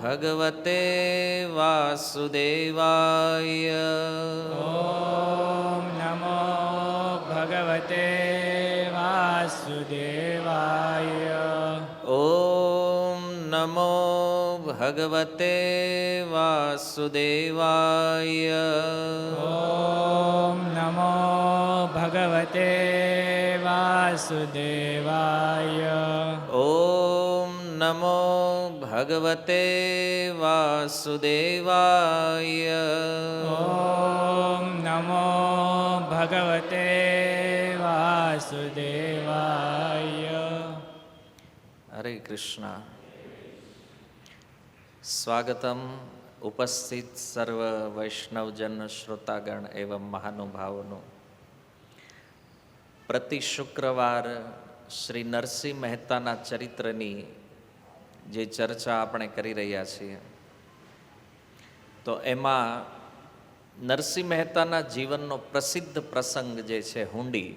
ભગવતે વાસુદેવાય. ઓમ નમો ભગવતે વાસુદેવાય. ઓમ નમો ભગવતે વાસુદેવાય. ઓમ નમો ભગવતે વાસુદેવાય. ઓમ નમો ભગવતે વાસુદેવાય. ઓમ નમો ભગવતે વાસુદેવાય. હરે કૃષ્ણ. સ્વાગતમ ઉપસ્થિત સર્વ વૈષ્ણવજન શ્રોતાગણ એવં મહાનુભાવોનું. પ્રતિ શુક્રવાર શ્રી નરસિંહ મહેતાના ચરિત્રની જે ચર્ચા આપણે કરી રહ્યા છીએ, તો એમાં નરસિંહ મહેતાના જીવનનો પ્રસિદ્ધ પ્રસંગ જે છે હુંડી,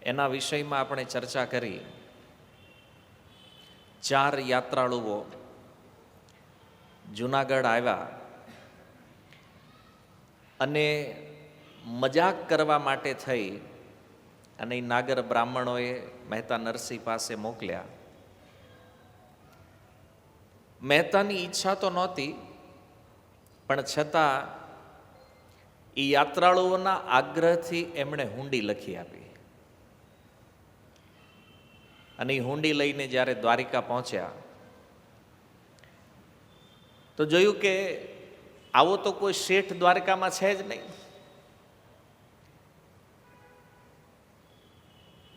એના વિષયમાં આપણે ચર્ચા કરી. 4 યાત્રાળુઓ જુનાગઢ આવ્યા અને મજાક કરવા માટે થઈ અને એ નાગર બ્રાહ્મણોએ મહેતા નરસિંહ પાસે મોકલ્યા. મહેતાની ઈચ્છા તો નહોતી, પણ છતાં એ યાત્રાળુઓના આગ્રહથી એમણે હુંડી લખી આપી. અને એ હુંડી લઈને જ્યારે દ્વારિકા પહોંચ્યા તો જોયું કે આવો તો કોઈ શેઠ દ્વારકામાં છે જ નહીં.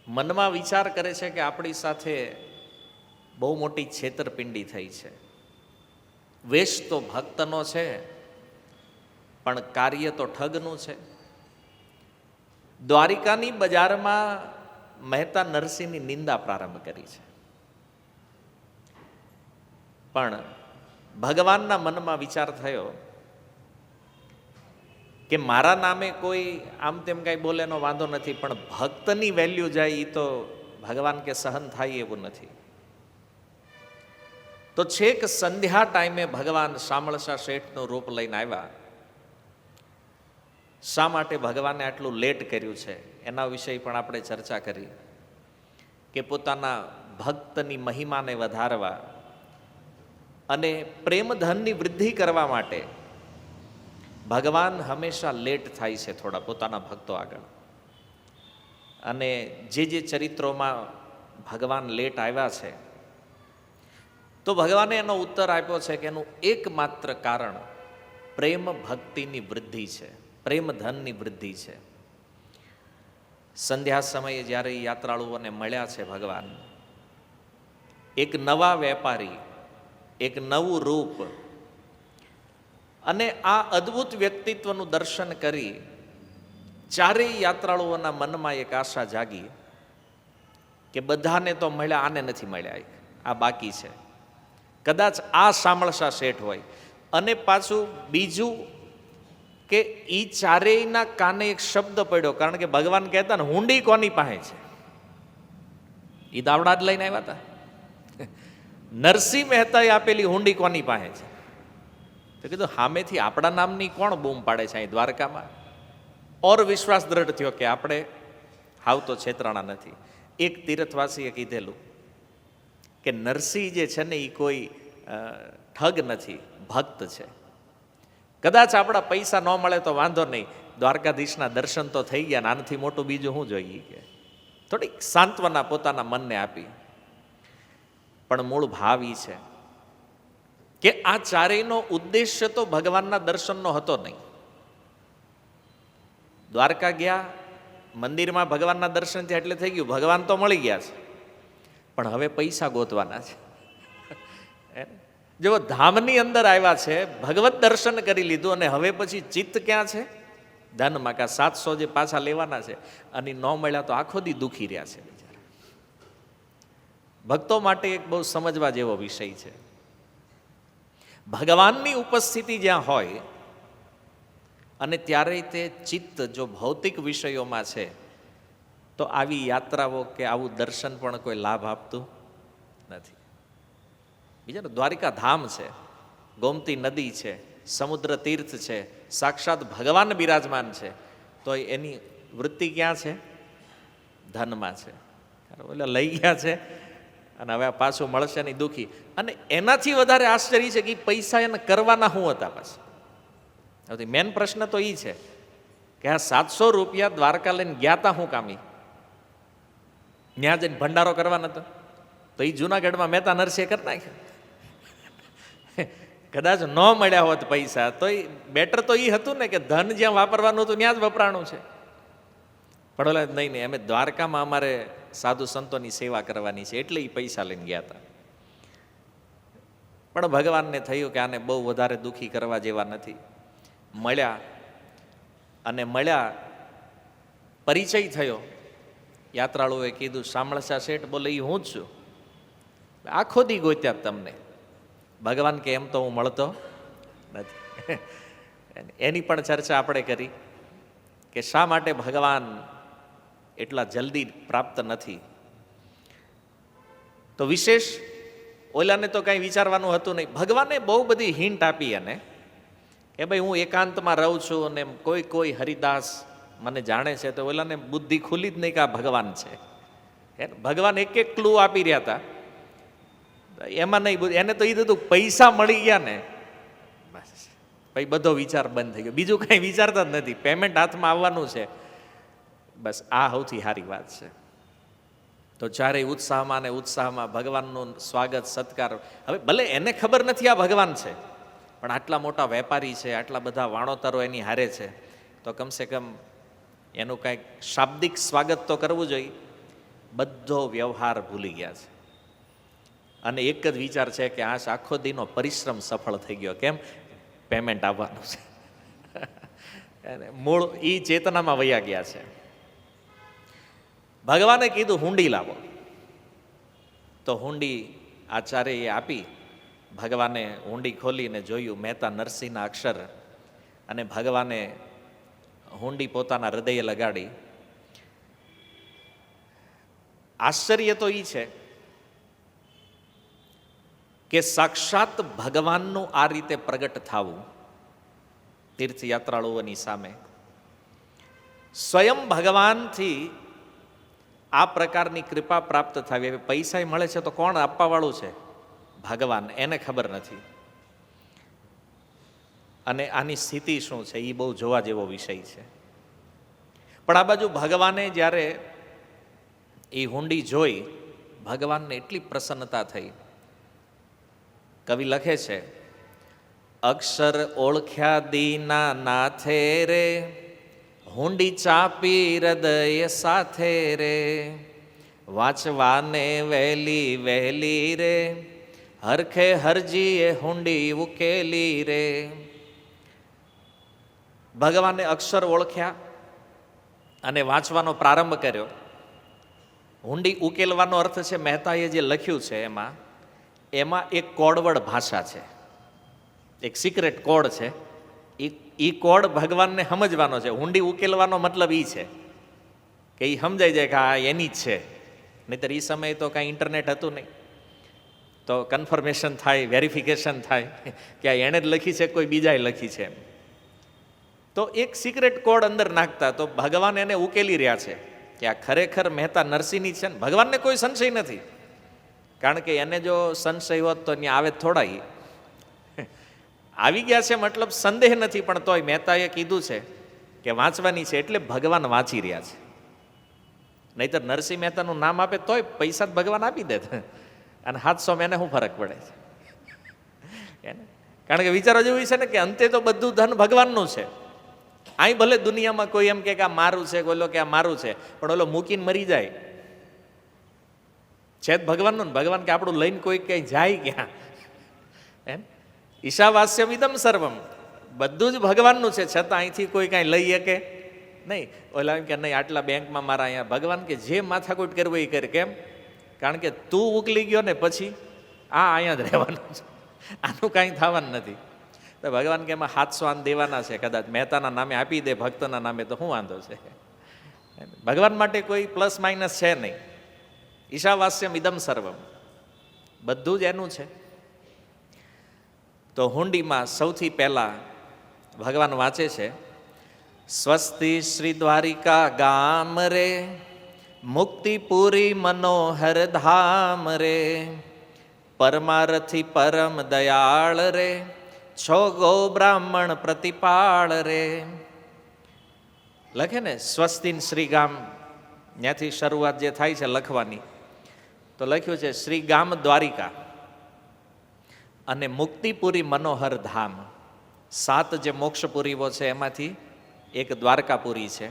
મનમાં વિચાર કરે છે કે આપણી સાથે બહુ મોટી છેતરપિંડી થઈ છે. વેશ તો ભક્તનો છે, પણ કાર્ય તો ઠગનું છે. દ્વારિકાની બજારમાં મહેતા નરસિંહની નિંદા પ્રારંભ કરી છે. પણ ભગવાનના મનમાં વિચાર થયો કે મારા નામે કોઈ આમ તેમ કાંઈ બોલે એનો વાંધો નથી, પણ ભક્તની વેલ્યુ જાય એ તો ભગવાન કે સહન થાય એવું નથી. તો છેક સંધ્યા ટાઈમે ભગવાન શામળશા શેઠનું રૂપ લઈને આવ્યા. શા માટે ભગવાને આટલું લેટ કર્યું છે એના વિષય પણ આપણે ચર્ચા કરી કે પોતાના ભક્તની મહિમાને વધારવા અને પ્રેમધનની વૃદ્ધિ કરવા માટે ભગવાન હંમેશા લેટ થાય છે થોડા પોતાના ભક્તો આગળ. અને જે ચરિત્રોમાં ભગવાન લેટ આવ્યા છે, તો ભગવાને એનો ઉત્તર આપ્યો છે કે એનું એકમાત્ર કારણ પ્રેમ ભક્તિની વૃદ્ધિ છે, પ્રેમ ધનની વૃદ્ધિ છે. સંધ્યા સમયે જ્યારે યાત્રાળુઓને મળ્યા છે ભગવાન, એક નવા વેપારી, એક નવું રૂપ અને આ અદ્ભુત વ્યક્તિત્વનું દર્શન કરી ચારેય યાત્રાળુઓના મનમાં એક આશા જાગી કે બધાને તો મળ્યા, આને નથી મળ્યા, આ બાકી છે. કદાચ આ શામળશા શેઠ હોય. અને પાછું બીજું કે ઈ ચારેયના કાને એક શબ્દ પડ્યો, કારણ કે ભગવાન કહેતા ને હુંડી કોની પાસે છે, ઈ દાવડા જ લઈને આવ્યા હતા. નરસિંહ મહેતાએ આપેલી હુંડી કોની પાસે છે? તો કીધું સામેથી આપણા નામની કોણ બૂમ પાડે છે અહીં દ્વારકામાં? ઓર વિશ્વાસ દ્રઢ થયો કે આપણે હાવ તો છેતરાણા નથી. એક તીર્થવાસીએ કીધેલું કે નરસિંહ જે છે ને એ કોઈ ઠગ નથી, ભક્ત છે. કદાચ આપણા પૈસા ન મળે તો વાંધો નહીં, દ્વારકાધીશના દર્શન તો થઈ ગયા, આનાથી મોટું બીજું શું જોઈએ? કે થોડીક સાંત્વના પોતાના મનને આપી. પણ મૂળ ભાવ એ છે કે આ ચારેયનો ઉદ્દેશ્ય તો ભગવાનના દર્શનનો હતો નહીં. દ્વારકા ગયા, મંદિરમાં ભગવાનના દર્શન થયા એટલે થઈ ગયું, ભગવાન તો મળી ગયા છે, પણ હવે પૈસા ગોતવાના છે. જો ધામની અંદર આવ્યા છે, ભગવત દર્શન કરી લીધું, અને હવે પછી ચિત્ત ક્યાં છે? ધનમાં. કા 700 જે પાછા લેવાના છે અને ન મળ્યા તો આખો દી દુખી રહ્યા છે બિચારા. ભક્તો માટે એક બહુ સમજવા જેવો વિષય છે. ભગવાનની ઉપસ્થિતિ જ્યાં હોય અને ત્યારે તે ચિત્ત જો ભૌતિક વિષયોમાં છે, તો આવી યાત્રાઓ કે આવું દર્શન પણ કોઈ લાભ આપતું નથી. બીજા દ્વારિકા ધામ છે, ગોમતી નદી છે, સમુદ્ર તીર્થ છે, સાક્ષાત ભગવાન બિરાજમાન છે, તો એની વૃત્તિ ક્યાં છે? ધનમાં છે. એટલે લઈ ગયા છે અને હવે આ પાછું મળશે નહીં, દુઃખી. અને એનાથી વધારે આશ્ચર્ય છે કે પૈસા એને કરવાના શું હતા પાછા? સૌથી મેન પ્રશ્ન તો એ છે કે આ 700 રૂપિયા દ્વારકા લઈને ગયા હતા શું કામી? ત્યાં જઈને ભંડારો કરવાનો હતો તો એ જુનાગઢમાં મહેતા નરસિંહે કરી નાખ્યો. કદાચ ન મળ્યા હોત પૈસા તો બેટર તો એ હતું ને કે ધન જ્યાં વાપરવાનું હતું ત્યાં જ વપરાણું છે. પણ ઓલા નહીં નહીં, અમે દ્વારકામાં અમારે સાધુ સંતોની સેવા કરવાની છે એટલે એ પૈસા લઈને ગયા હતા. પણ ભગવાનને થયું કે આને બહુ વધારે દુઃખી કરવા જેવા નથી. મળ્યા અને મળ્યા, પરિચય થયો. યાત્રાળુઓએ કીધું, શામળશા શેઠ બોલે એ હું જ છું. આખો દી ગોત્યા તમને. ભગવાન કે એમ તો હું મળતો નથી. એની પણ ચર્ચા આપણે કરી કે શા માટે ભગવાન એટલા જલ્દી પ્રાપ્ત નથી. તો વિશેષ ઓલાને તો કાંઈ વિચારવાનું હતું નહીં. ભગવાને બહુ બધી હિન્ટ આપી એને કે ભાઈ હું એકાંતમાં રહું છું અને કોઈ હરિદાસ મને જાણે છે, તો ઓલાને બુદ્ધિ ખુલી જ નહીં કે આ ભગવાન છે. ભગવાન એક એક ક્લુ આપી રહ્યા હતા. એમાં નહીં, એને તો એ થતું પૈસા મળી ગયા ને બસ પછી બધો વિચાર બંધ થઈ ગયો. બીજું કાંઈ વિચારતા જ નથી, પેમેન્ટ હાથમાં આવવાનું છે બસ. આ સૌથી સારી વાત છે. તો ચારેય ઉત્સાહમાં ને ઉત્સાહમાં ભગવાનનું સ્વાગત સત્કાર. હવે ભલે એને ખબર નથી આ ભગવાન છે, પણ આટલા મોટા વેપારી છે, આટલા બધા વાણોતરો એની હારે છે, તો કમસે કમ એનું કાંઈક શાબ્દિક સ્વાગત તો કરવું જોઈએ. બધો વ્યવહાર ભૂલી ગયા છે અને એક જ વિચાર છે કે આ આખો દીનો પરિશ્રમ સફળ થઈ ગયો. કેમ? પેમેન્ટ આવવાનું છે. મૂળ એ ચેતનામાં વયા ગયા છે. ભગવાને કીધું હુંડી લાવો, તો હુંડી આચાર્યએ આપી. ભગવાને હુંડી ખોલીને જોયું મહેતા નરસિંહના અક્ષર, અને ભગવાને હુંડી પોતાના હૃદયે લગાડી. આશ્ચર્ય તો એ છે કે સાક્ષાત ભગવાનનું આ રીતે પ્રગટ થવું તીર્થયાત્રાળુઓની સામે, સ્વયં ભગવાનથી આ પ્રકારની કૃપા પ્રાપ્ત થવી. હવે પૈસા મળે છે તો કોણ આપવાવાળું છે? ભગવાન. એને ખબર નથી. અને આની સ્થિતિ શું છે એ બહુ જોવા જેવો વિષય છે. પણ આ બાજુ ભગવાને જ્યારે એ હુંડી જોઈ, ભગવાનને એટલી પ્રસન્નતા થઈ. કવિ લખે છે, અક્ષર ઓળખ્યા દીના નાથે રે, હુંડી ચાપી હૃદય સાથે રે, વાંચવાને વહેલી વહેલી રે, હરખે હરજીએ હુંડી ઉકેલી રે. ભગવાને અક્ષર ઓળખ્યા અને વાંચવાનો પ્રારંભ કર્યો. હુંડી ઉકેલવાનો અર્થ છે, મહેતાએ જે લખ્યું છે એમાં એક કોડવડ ભાષા છે, એક સિક્રેટ કોડ છે. એ કોડ ભગવાનને સમજવાનો છે. હુંડી ઉકેલવાનો મતલબ એ છે કે એ સમજાઈ જાય કે આ એની જ છે. નહીંતર એ સમયે તો કાંઈ ઇન્ટરનેટ હતું નહીં, તો કન્ફર્મેશન થાય, વેરિફિકેશન થાય કે આ એણે જ લખી છે, કોઈ બીજાએ લખી છે. તો એક સિક્રેટ કોડ અંદર નાખતા તો ભગવાન એને ઉકેલી રહ્યા છે કે આ ખરેખર મહેતા નરસિંહની છે ને. ભગવાનને કોઈ સંશય નથી, કારણ કે એને જો સંશય હોત તો ત્યાં આવે થોડા. આવી ગયા છે મતલબ સંદેહ નથી, પણ તોય મહેતાએ કીધું છે કે વાંચવાની છે એટલે ભગવાન વાંચી રહ્યા છે. નહીતર નરસિંહ મહેતાનું નામ આપે તોય પૈસા જ ભગવાન આપી દે, અને 700 એને શું ફરક પડે છે? કારણ કે વિચારો જેવું છે ને કે અંતે તો બધું ધન ભગવાનનું છે. અહીં ભલે દુનિયામાં કોઈ એમ કે આ મારું છે, બોલો કે આ મારું છે, પણ ઓલો મૂકીને મરી જાય છે જ ભગવાનનું ને. ભગવાન કે આપણું લઈને કોઈ કઈ જાય ક્યાં? એમ ઈશાવાસ્યમ ઇદમ સર્વમ, બધું જ ભગવાનનું છે, છતાં અહીંથી કોઈ કાંઈ લઈ શકે નહીં. ઓલા એમ કે નહીં આટલા બેંકમાં મારા અહીંયા. ભગવાન કે જે માથાકૂટ કરવું એ કરે. કેમ? કારણ કે તું ઉકલી ગયો ને પછી અહીંયા જ રહેવાનું છે, આનું કાંઈ થવાનું નથી. તો ભગવાન કે એમાં 700 આન દેવાના છે, કદાચ મહેતાના નામે આપી દે, ભક્તના નામે, તો શું વાંધો છે? ભગવાન માટે કોઈ પ્લસ માઇનસ છે નહીં. ઈશાવાસ્યમ ઇદમ સર્વમ, બધું જ એનું છે. તો હુંડીમાં સૌથી પહેલાં ભગવાન વાંચે છે, સ્વસ્તિ શ્રી દ્વારિકા ગામ રે, મુક્તિપુરી મનોહર ધામ રે, પરમારથી પરમ દયાળ રે, છો ગૌ બ્રાહ્મણ પ્રતિપાળ રે. લખે ને સ્વસ્તિન શ્રી ગામ, ત્યાંથી શરૂઆત જે થાય છે લખવાની, તો લખ્યું છે શ્રી ગામ દ્વારિકા અને મુક્તિપુરી મનોહર ધામ. 7 જે મોક્ષપુરીઓ છે એમાંથી એક દ્વારકાપુરી છે,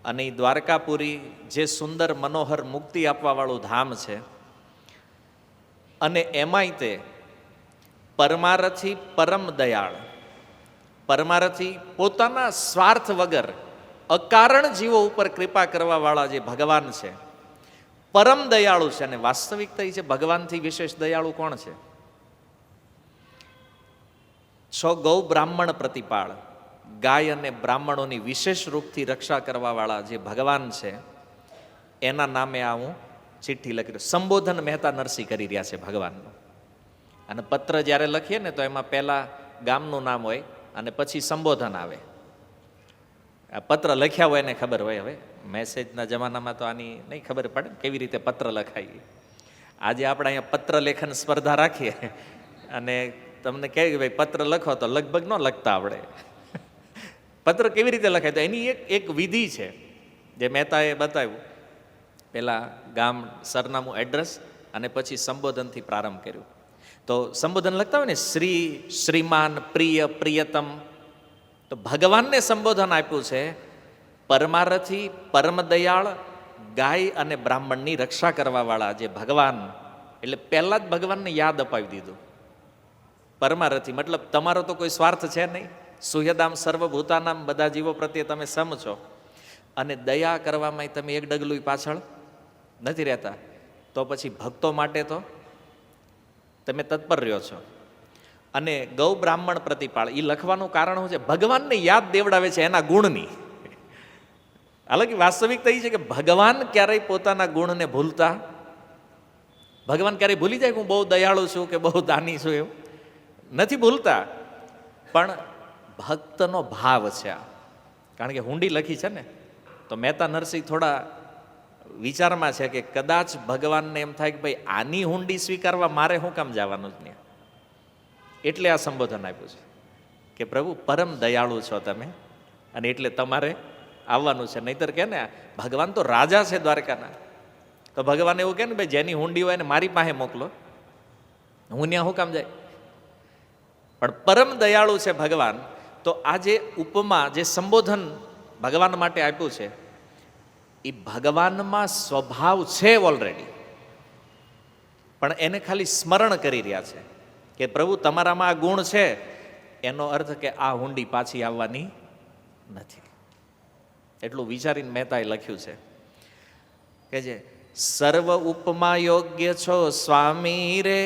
અને એ દ્વારકાપુરી જે સુંદર મનોહર મુક્તિ આપવાવાળું ધામ છે, અને એમાંય તે પરમારથી પરમ દયાળ, પરમારથી પોતાના સ્વાર્થ વગર અકારણ જીવો ઉપર કૃપા કરવાવાળા જે ભગવાન છે, પરમ દયાળુ છે. અને વાસ્તવિકતા એ છે, ભગવાનથી વિશેષ દયાળુ કોણ છે? છો ગૌ બ્રાહ્મણ પ્રતિપાળ, ગાય અને બ્રાહ્મણોની વિશેષ રૂપથી રક્ષા કરવાવાળા જે ભગવાન છે, એના નામે આ હું ચિઠ્ઠી લખી રહ્યો. સંબોધન મહેતા નરસિંહ કરી રહ્યા છે ભગવાનનું. અને પત્ર જ્યારે લખીએ ને તો એમાં પહેલાં ગામનું નામ હોય અને પછી સંબોધન આવે. આ પત્ર લખ્યા હોય એને ખબર હોય. હવે મેસેજના જમાનામાં તો આની નહીં ખબર પડે કેવી રીતે પત્ર લખાય. આજે આપણે અહીંયા પત્ર લેખન સ્પર્ધા રાખીએ અને તમને કહે કે ભાઈ પત્ર લખો તો લગભગ ન લખતા આવડે. પત્ર કેવી રીતે લખાય? તો એની એક વિધિ છે જે મહેતાએ બતાવ્યું. પહેલાં ગામ, સરનામું, એડ્રેસ અને પછી સંબોધનથી પ્રારંભ કર્યું. તો સંબોધન લખતા હોય ને, શ્રી, શ્રીમાન, પ્રિય, પ્રિયતમ. તો ભગવાનને સંબોધન આપ્યું છે પરમારથી પરમ દયાળ, ગાય અને બ્રાહ્મણની રક્ષા કરવાવાળા જે ભગવાન. એટલે પહેલાં જ ભગવાનને યાદ અપાવી દીધું. પરમારથી મતલબ તમારો તો કોઈ સ્વાર્થ છે નહીં. સુહૃદામ સર્વભૂતાનામ, બધા જીવો પ્રત્યે તમે સમ છો, અને દયા કરવામાં તમે એક ડગલું પાછળ નથી રહેતા. તો પછી ભક્તો માટે તો તમે તત્પર રહ્યો છો. અને ગૌ બ્રાહ્મણ પ્રતિપાળ, એ લખવાનું કારણ શું છે? ભગવાનને યાદ દેવડાવે છે એના ગુણની. હાલાકી વાસ્તવિકતા એ છે કે ભગવાન ક્યારેય પોતાના ગુણને ભૂલતા, ભગવાન ક્યારેય ભૂલી જાય કે હું બહુ દયાળુ છું કે બહુ દાની છું, એવું નથી ભૂલતા. પણ ભક્તનો ભાવ છે આ. કારણ કે હુંડી લખી છે ને, તો મહેતા નરસિંહ થોડા વિચારમાં છે કે કદાચ ભગવાનને એમ થાય કે ભાઈ આની હુંડી સ્વીકારવા મારે શું કામ જવાનું જ નહીં. એટલે આ સંબોધન આપ્યું છે કે પ્રભુ પરમ દયાળુ છો તમે, અને એટલે તમારે આવવાનું છે. નહીતર કે ને ભગવાન તો રાજા છે દ્વારકાના, તો ભગવાન એવું કે ને ભાઈ જેની હુંડી હોય ને મારી પાસે મોકલો, હું ત્યાં શું કામ જાય? પણ પરમ દયાળુ છે ભગવાન. તો આ જે ઉપમા, જે સંબોધન ભગવાન માટે આપ્યું છે, એ ભગવાનમાં સ્વભાવ છે ઓલરેડી, પણ એને ખાલી સ્મરણ કરી રહ્યા છે કે પ્રભુ તમારામાં આ ગુણ છે. એનો અર્થ કે આ હુંડી પાછી આવવાની નથી. એટલું વિચારીને મહેતાએ લખ્યું છે કે જે સર્વ ઉપમા યોગ્ય છો સ્વામી રે,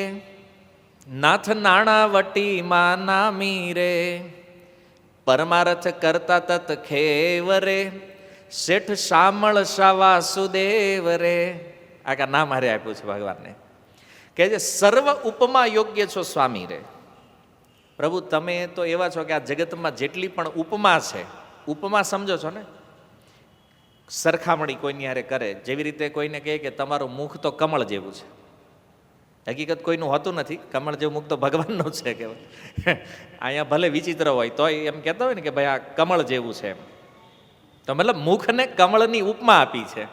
નાથ નાણાવટી માં નામી રે, પરમારથ કરતા તત ખેવ રે, શેઠ શામળ શાવા સુદેવ રે. આ નામ હારે આપ્યું છે ભગવાનને કે જે સર્વ ઉપમા યોગ્ય છો સ્વામી રે. પ્રભુ તમે તો એવા છો કે આ જગતમાં જેટલી પણ ઉપમા છે, ઉપમા સમજો છો ને, સરખામણી કોઈની હારે કરે. જેવી રીતે કોઈને કહે કે તમારું મુખ તો કમળ જેવું છે, હકીકત કોઈનું હોતું નથી. કમળ જેવું મુખ તો ભગવાનનું છે કહેવાય. અહીંયા ભલે વિચિત્ર હોય તોય એમ કહેતા હોય ને કે ભાઈ આ કમળ જેવું છે એમ. તો મતલબ મુખને કમળની ઉપમા આપી છે.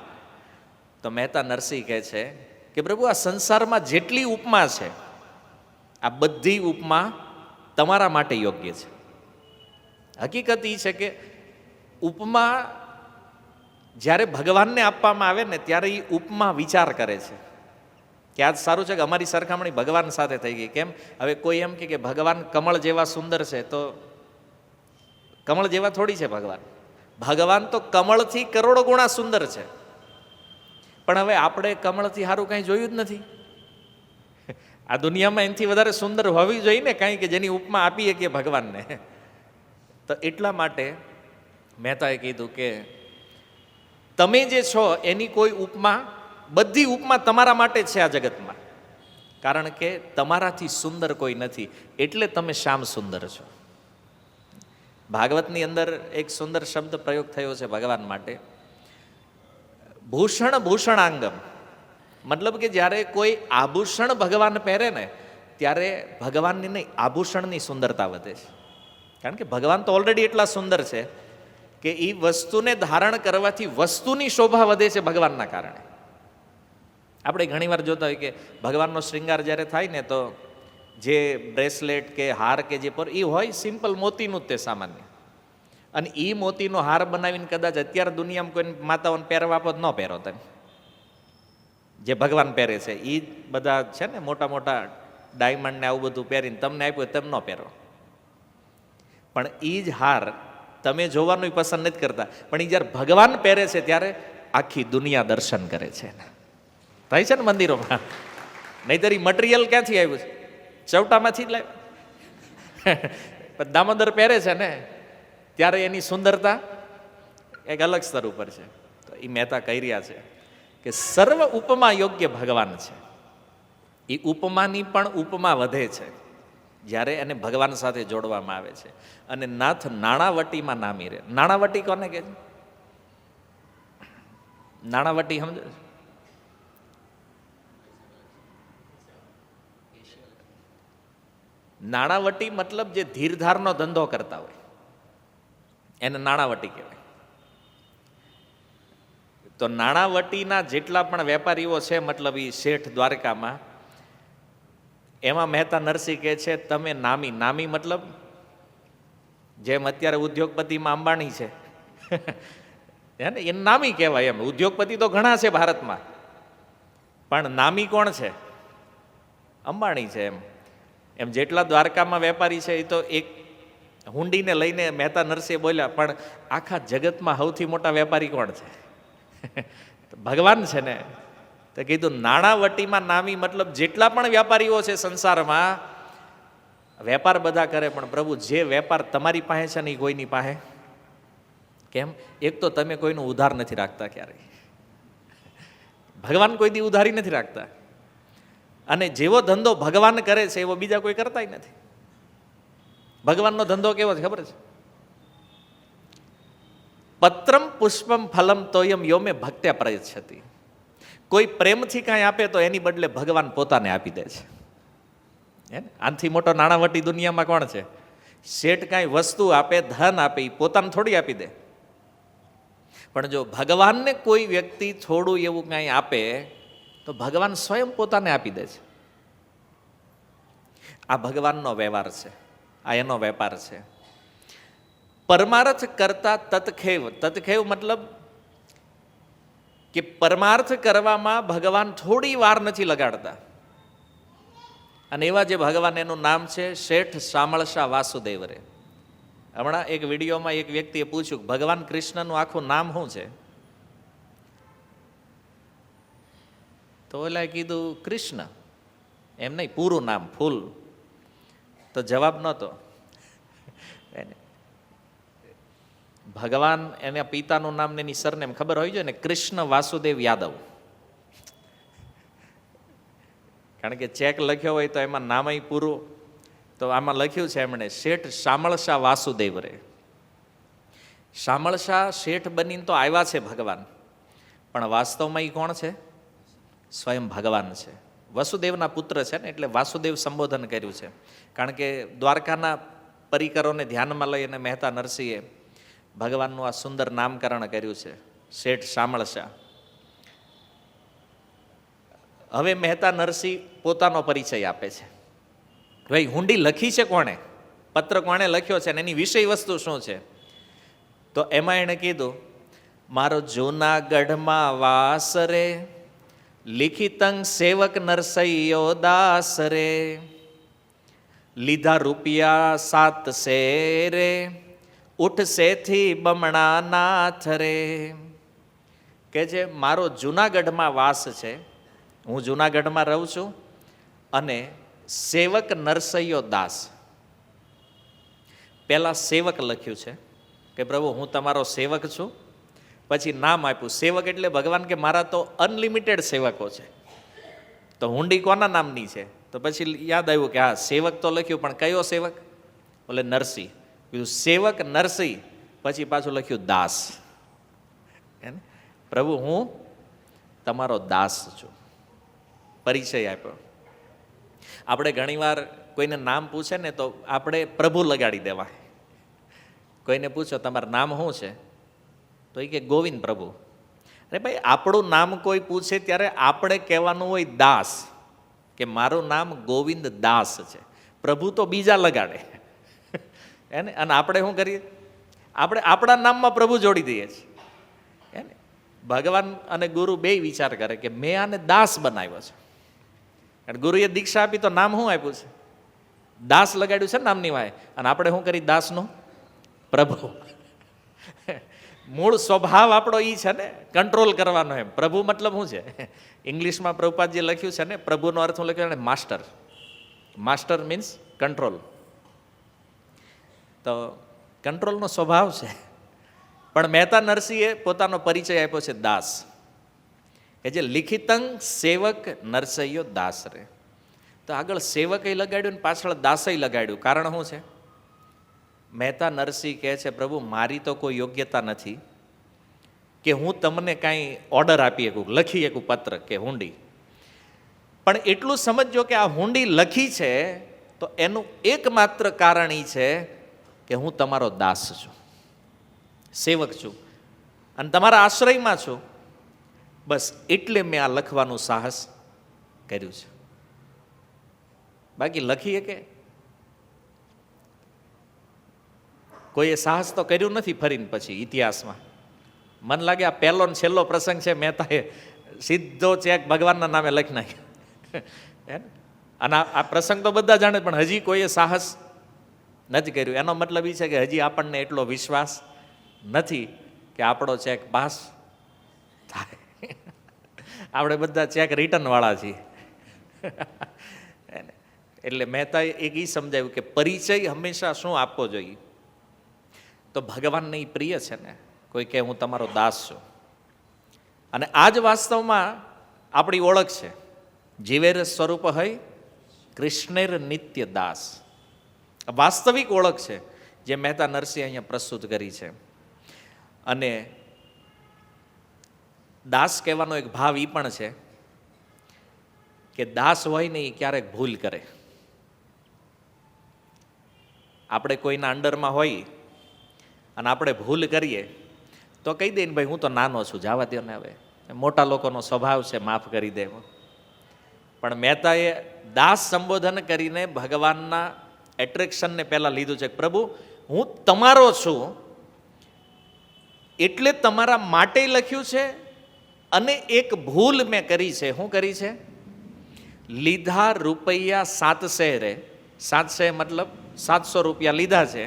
તો મહેતા નરસિંહ કહે છે કે પ્રભુ આ સંસારમાં જેટલી ઉપમા છે, આ બધી ઉપમા તમારા માટે યોગ્ય છે. હકીકત એ છે કે ઉપમા જ્યારે ભગવાનને આપવામાં આવે ને ત્યારે એ ઉપમા વિચાર કરે છે કે આજ સારું છે કે અમારી સરખામણી ભગવાન સાથે થઈ ગઈ. કેમ? હવે કોઈ એમ કે ભગવાન કમળ જેવા સુંદર છે, તો કમળ જેવા થોડી છે ભગવાન. ભગવાન તો કમળથી કરોડો ગુણા સુંદર છે. પણ હવે આપણે કમળથી સારું કાંઈ જોયું જ નથી. આ દુનિયામાં એનાથી વધારે સુંદર હોવી જોઈએ ને કાંઈ કે જેની ઉપમા આપીએ કે ભગવાનને. તો એટલા માટે મહેતાએ કીધું કે તમે જે છો એની કોઈ ઉપમા, બધી ઉપમા તમારા માટે છે આ જગતમાં. કારણ કે તમારાથી સુંદર કોઈ નથી, એટલે તમે શ્યામ સુંદર છો. ભાગવતની અંદર એક સુંદર શબ્દ પ્રયોગ થયો છે ભગવાન માટે, ભૂષણ ભૂષણાંગમ. મતલબ કે જ્યારે કોઈ આભૂષણ ભગવાન પહેરે ને ત્યારે ભગવાનની નહીં, આભૂષણની સુંદરતા વધે છે. કારણ કે ભગવાન તો ઓલરેડી એટલા સુંદર છે કે એ વસ્તુને ધારણ કરવાથી વસ્તુની શોભા વધે છે ભગવાનના કારણે. આપણે ઘણીવાર જોતા હોય કે ભગવાનનો શ્રૃંગાર જ્યારે થાય ને તો જે બ્રેસલેટ કે હાર કે જે પર એ હોય સિમ્પલ મોતીનું જ તે સામાન્ય, અને એ મોતીનો હાર બનાવીને કદાચ અત્યારે દુનિયામાં કોઈ માતાઓને પહેરવા આપો ન પહેરો તમે. જે ભગવાન પહેરે છે એ બધા છે ને મોટા મોટા ડાયમંડ ને આવું બધું પહેરીને તમને આપ્યું તેમ ન પહેરો. પણ એ જ હાર તમે જોવાનું પસંદ નથી કરતા, પણ એ જ્યારે ભગવાન પહેરે છે ત્યારે આખી દુનિયા દર્શન કરે છે. થાય છે ને મંદિરોમાં, નહીંતર એ મટીરિયલ ક્યાંથી આવ્યું છે? ચૌટામાંથી જ લાવ્યું. દામોદર પહેરે છે ને ત્યારે એની સુંદરતા એક અલગ સ્તર ઉપર છે. તો એ મહેતા કહી રહ્યા છે કે સર્વ ઉપમા યોગ્ય ભગવાન છે. એ ઉપમાની પણ ઉપમા વધે છે જ્યારે એને ભગવાન સાથે જોડવામાં આવે છે. અને નાથ નાણાવટીમાં નામી રહે. નાણાવટી કોને કહે છે? નાણાવટી સમજો? નાણાવટી મતલબ જે ધીરધારનો ધંધો કરતા હોય એને નાણાવટી કહેવાય. તો નાણાવટીના જેટલા પણ વેપારીઓ છે, મતલબ એ શેઠ દ્વારકામાં, એમાં મહેતા નરસિંહ કહે છે તમે નામી. નામી મતલબ જેમ અત્યારે ઉદ્યોગપતિમાં અંબાણી છે હે ને, એને નામી કહેવાય. એમ ઉદ્યોગપતિ તો ઘણા છે ભારતમાં, પણ નામી કોણ છે? અંબાણી છે. એમ જેટલા દ્વારકામાં વેપારી છે એ તો એક હુંડીને લઈને મહેતા નરસિંહ બોલ્યા, પણ આખા જગતમાં સૌથી મોટા વેપારી કોણ છે? ભગવાન છે ને. તો કીધું નાણાવટીમાં નામી મતલબ જેટલા પણ વેપારીઓ છે સંસારમાં, વેપાર બધા કરે, પણ પ્રભુ જે વેપાર તમારી પાસે છે ને એ કોઈની પાસે કેમ? એક તો તમે કોઈનું ઉધાર નથી રાખતા ક્યારેય. ભગવાન કોઈ દી ઉધારી નથી રાખતા. અને જેવો ધંધો ભગવાન કરે છે એવો બીજા કોઈ કરતા નથી. ભગવાનનો ધંધો કેવો છે ખબર છે? પત્રમ પુષ્પમ ફલમ તોયમ યોમે ભક્ત્યા પ્રયચ્છતિ. કોઈ પ્રેમથી કાંઈ આપે તો એની બદલે ભગવાન પોતાને આપી દે છે. આનાથી મોટો નાણાવટી દુનિયામાં કોણ છે? શેઠ કાંઈ વસ્તુ આપે, ધન આપે, એ પોતાને થોડી આપી દે. પણ જો ભગવાનને કોઈ વ્યક્તિ થોડું એવું કાંઈ આપે તો ભગવાન સ્વયં પોતાને આપી દે છે. આ ભગવાનનો વ્યવહાર છે, આ એનો વેપાર છે. પરમાર્થ કરતા તત્ખેવ. તત્ખેવ મતલબ કે પરમાર્થ કરવામાં ભગવાન થોડી વાર નથી લગાડતા. અને એવા જે ભગવાન, એનું નામ છે શેઠ શામળશા વાસુદેવ રે. હમણાં એક વિડીયોમાં એક વ્યક્તિએ પૂછ્યું ભગવાન કૃષ્ણનું આખું નામ શું છે? તો ઓલા કીધું કૃષ્ણ. એમ નહીં, પૂરું નામ ફૂલ. તો જવાબ નહોતો. ભગવાન એના પિતાનું નામ ને એની સરનેમ ખબર હોય છે ને, કૃષ્ણ વાસુદેવ યાદવ. કારણ કે ચેક લખ્યો હોય તો એમાં નામ પૂરું, તો આમાં લખ્યું છે એમણે શેઠ શામળશા વાસુદેવ રે. શામળશા શેઠ બનીને તો આવ્યા છે ભગવાન, પણ વાસ્તવમાં એ કોણ છે? સ્વયં ભગવાન છે. વસુદેવના પુત્ર છે ને, એટલે વાસુદેવ સંબોધન કર્યું છે. કારણ કે દ્વારકાના પરિકરોને ધ્યાનમાં લઈ અને મહેતા નરસિંહે ભગવાનનું આ સુંદર નામકરણ કર્યું છે, શેઠ શામળશા. હવે મહેતા નરસિંહ પોતાનો પરિચય આપે છે. ભાઈ હુંડી લખી છે કોણે, પત્ર કોણે લખ્યો છે, અને એની વિષય વસ્તુ શું છે? તો એમાં એણે કીધું મારો જૂનાગઢમાં વાસ રે, લિખિતંગ સેવક નરસૈયો દાસ રે, લીધા રૂપિયા 7 શેરે, ઉઠસેથી બમણા નાથ રે. કે છે મારો જૂનાગઢમાં વાસ છે, હું જૂનાગઢમાં રહું છું, અને સેવક નરસૈયો દાસ. પહેલા સેવક લખ્યું છે કે પ્રભુ હું તમારો સેવક છું, પછી નામ આપ્યું સેવક, એટલે ભગવાન કે મારા તો અનલિમિટેડ સેવકો છે. તો તો હુંડી કોના નામની છે? તો પછી યાદ આવ્યું કે હા સેવક તો લખ્યું, પણ કયો સેવક? બોલે નરસિંહ. કીધું સેવક નરસિંહ, પછી પાછું લખ્યું દાસ. એને પ્રભુ હું તમારો દાસ છું, પરિચય આપ્યો. આપણે ઘણીવાર કોઈને નામ પૂછે ને તો આપણે પ્રભુ લગાડી દેવા. કોઈને પૂછો તમારું નામ શું છે, તો એ કે ગોવિંદ પ્રભુ. અરે ભાઈ, આપણું નામ કોઈ પૂછે ત્યારે આપણે કહેવાનું હોય દાસ, કે મારું નામ ગોવિંદ દાસ છે. પ્રભુ તો બીજા લગાડે એને, અને આપણે શું કરીએ? આપણે આપણા નામમાં પ્રભુ જોડી દઈએ છીએ. એને ભગવાન અને ગુરુ બે વિચાર કરે કે મેં આને દાસ બનાવ્યો છે. અને ગુરુએ દીક્ષા આપી તો નામ શું આપ્યું છે? દાસ લગાડ્યું છે નામની વાય. અને આપણે શું કરી દાસનું? પ્રભુ. મૂળ સ્વભાવ આપણો ઈ છે ને, કંટ્રોલ કરવાનો. એમ પ્રભુ મતલબ શું છે? ઇંગ્લિશમાં પ્રભુપાદજી લખ્યું છે ને, પ્રભુનો અર્થ હું લખ્યું છે માસ્ટર. Master means control. તો કંટ્રોલનો સ્વભાવ છે. પણ મહેતા નરસિંહે પોતાનો પરિચય આપ્યો છે દાસ, કે જે લિખિતંગ સેવક નરસૈયો દાસ રે. તો આગળ સેવકે લગાડ્યું ને પાછળ દાસય લગાડ્યું. કારણ શું છે? મહેતા નરસિંહ કહે છે પ્રભુ મારી તો કોઈ યોગ્યતા નથી કે હું તમને કાંઈ ઓર્ડર આપી શકું, લખી શકું પત્ર કે હુંડી. પણ એટલું સમજજો કે આ હુંડી લખી છે તો એનું એકમાત્ર કારણ એ છે કે હું તમારો દાસ છું, સેવક છું, અને તમારા આશ્રયમાં છું. બસ એટલે મેં આ લખવાનું સાહસ કર્યું છે. બાકી લખી શકે? કોઈએ સાહસ તો કર્યું નથી ફરીને પછી ઇતિહાસમાં. મને લાગે આ પહેલો ને છેલ્લો પ્રસંગ છે, મહેતાએ સીધો ચેક ભગવાનના નામે લખી નાખ્યો. અને આ પ્રસંગ તો બધા જાણે, પણ હજી કોઈએ સાહસ નથી કર્યું. એનો મતલબ એ છે કે હજી આપણને એટલો વિશ્વાસ નથી કે આપણો ચેક પાસ થાય. આપણે બધા ચેક રિટર્ન વાળા છીએ. એટલે મહેતાએ એક એ સમજાવ્યું કે પરિચય હંમેશા શું આપવો જોઈએ? તો ભગવાનને એ પ્રિય છે ને, કોઈ કે હું તમારો દાસ છું. અને આ જ વાસ્તવમાં આપણી ઓળખ છે. જીવેર સ્વરૂપ હૈ કૃષ્ણેર નિત્ય દાસ. વાસ્તવિક ઓળખ છે જે મહેતા નરસિંહ અહીંયા પ્રસ્તુત કરી છે. અને દાસ કહેવાનો એક ભાવ એ પણ છે કે દાસ હોય ને એ ક્યારેક ભૂલ કરે. આપણે કોઈના અંડરમાં હોય અને આપણે ભૂલ કરીએ તો કહી દઈએ ને ભાઈ હું તો નાનો છું, જવા દો ને. હવે મોટા લોકોનો સ્વભાવ છે માફ કરી દેવો. પણ મહેતાએ દાસ સંબોધન કરીને ભગવાનના એટ્રેક્શનને પહેલાં લીધું છે. પ્રભુ હું તમારો છું એટલે તમારા માટે લખ્યું છે. અને એક ભૂલ મેં કરી છે. શું કરી છે? લીધા રૂપિયા 700 રે. 700 મતલબ 700 રૂપિયા લીધા છે.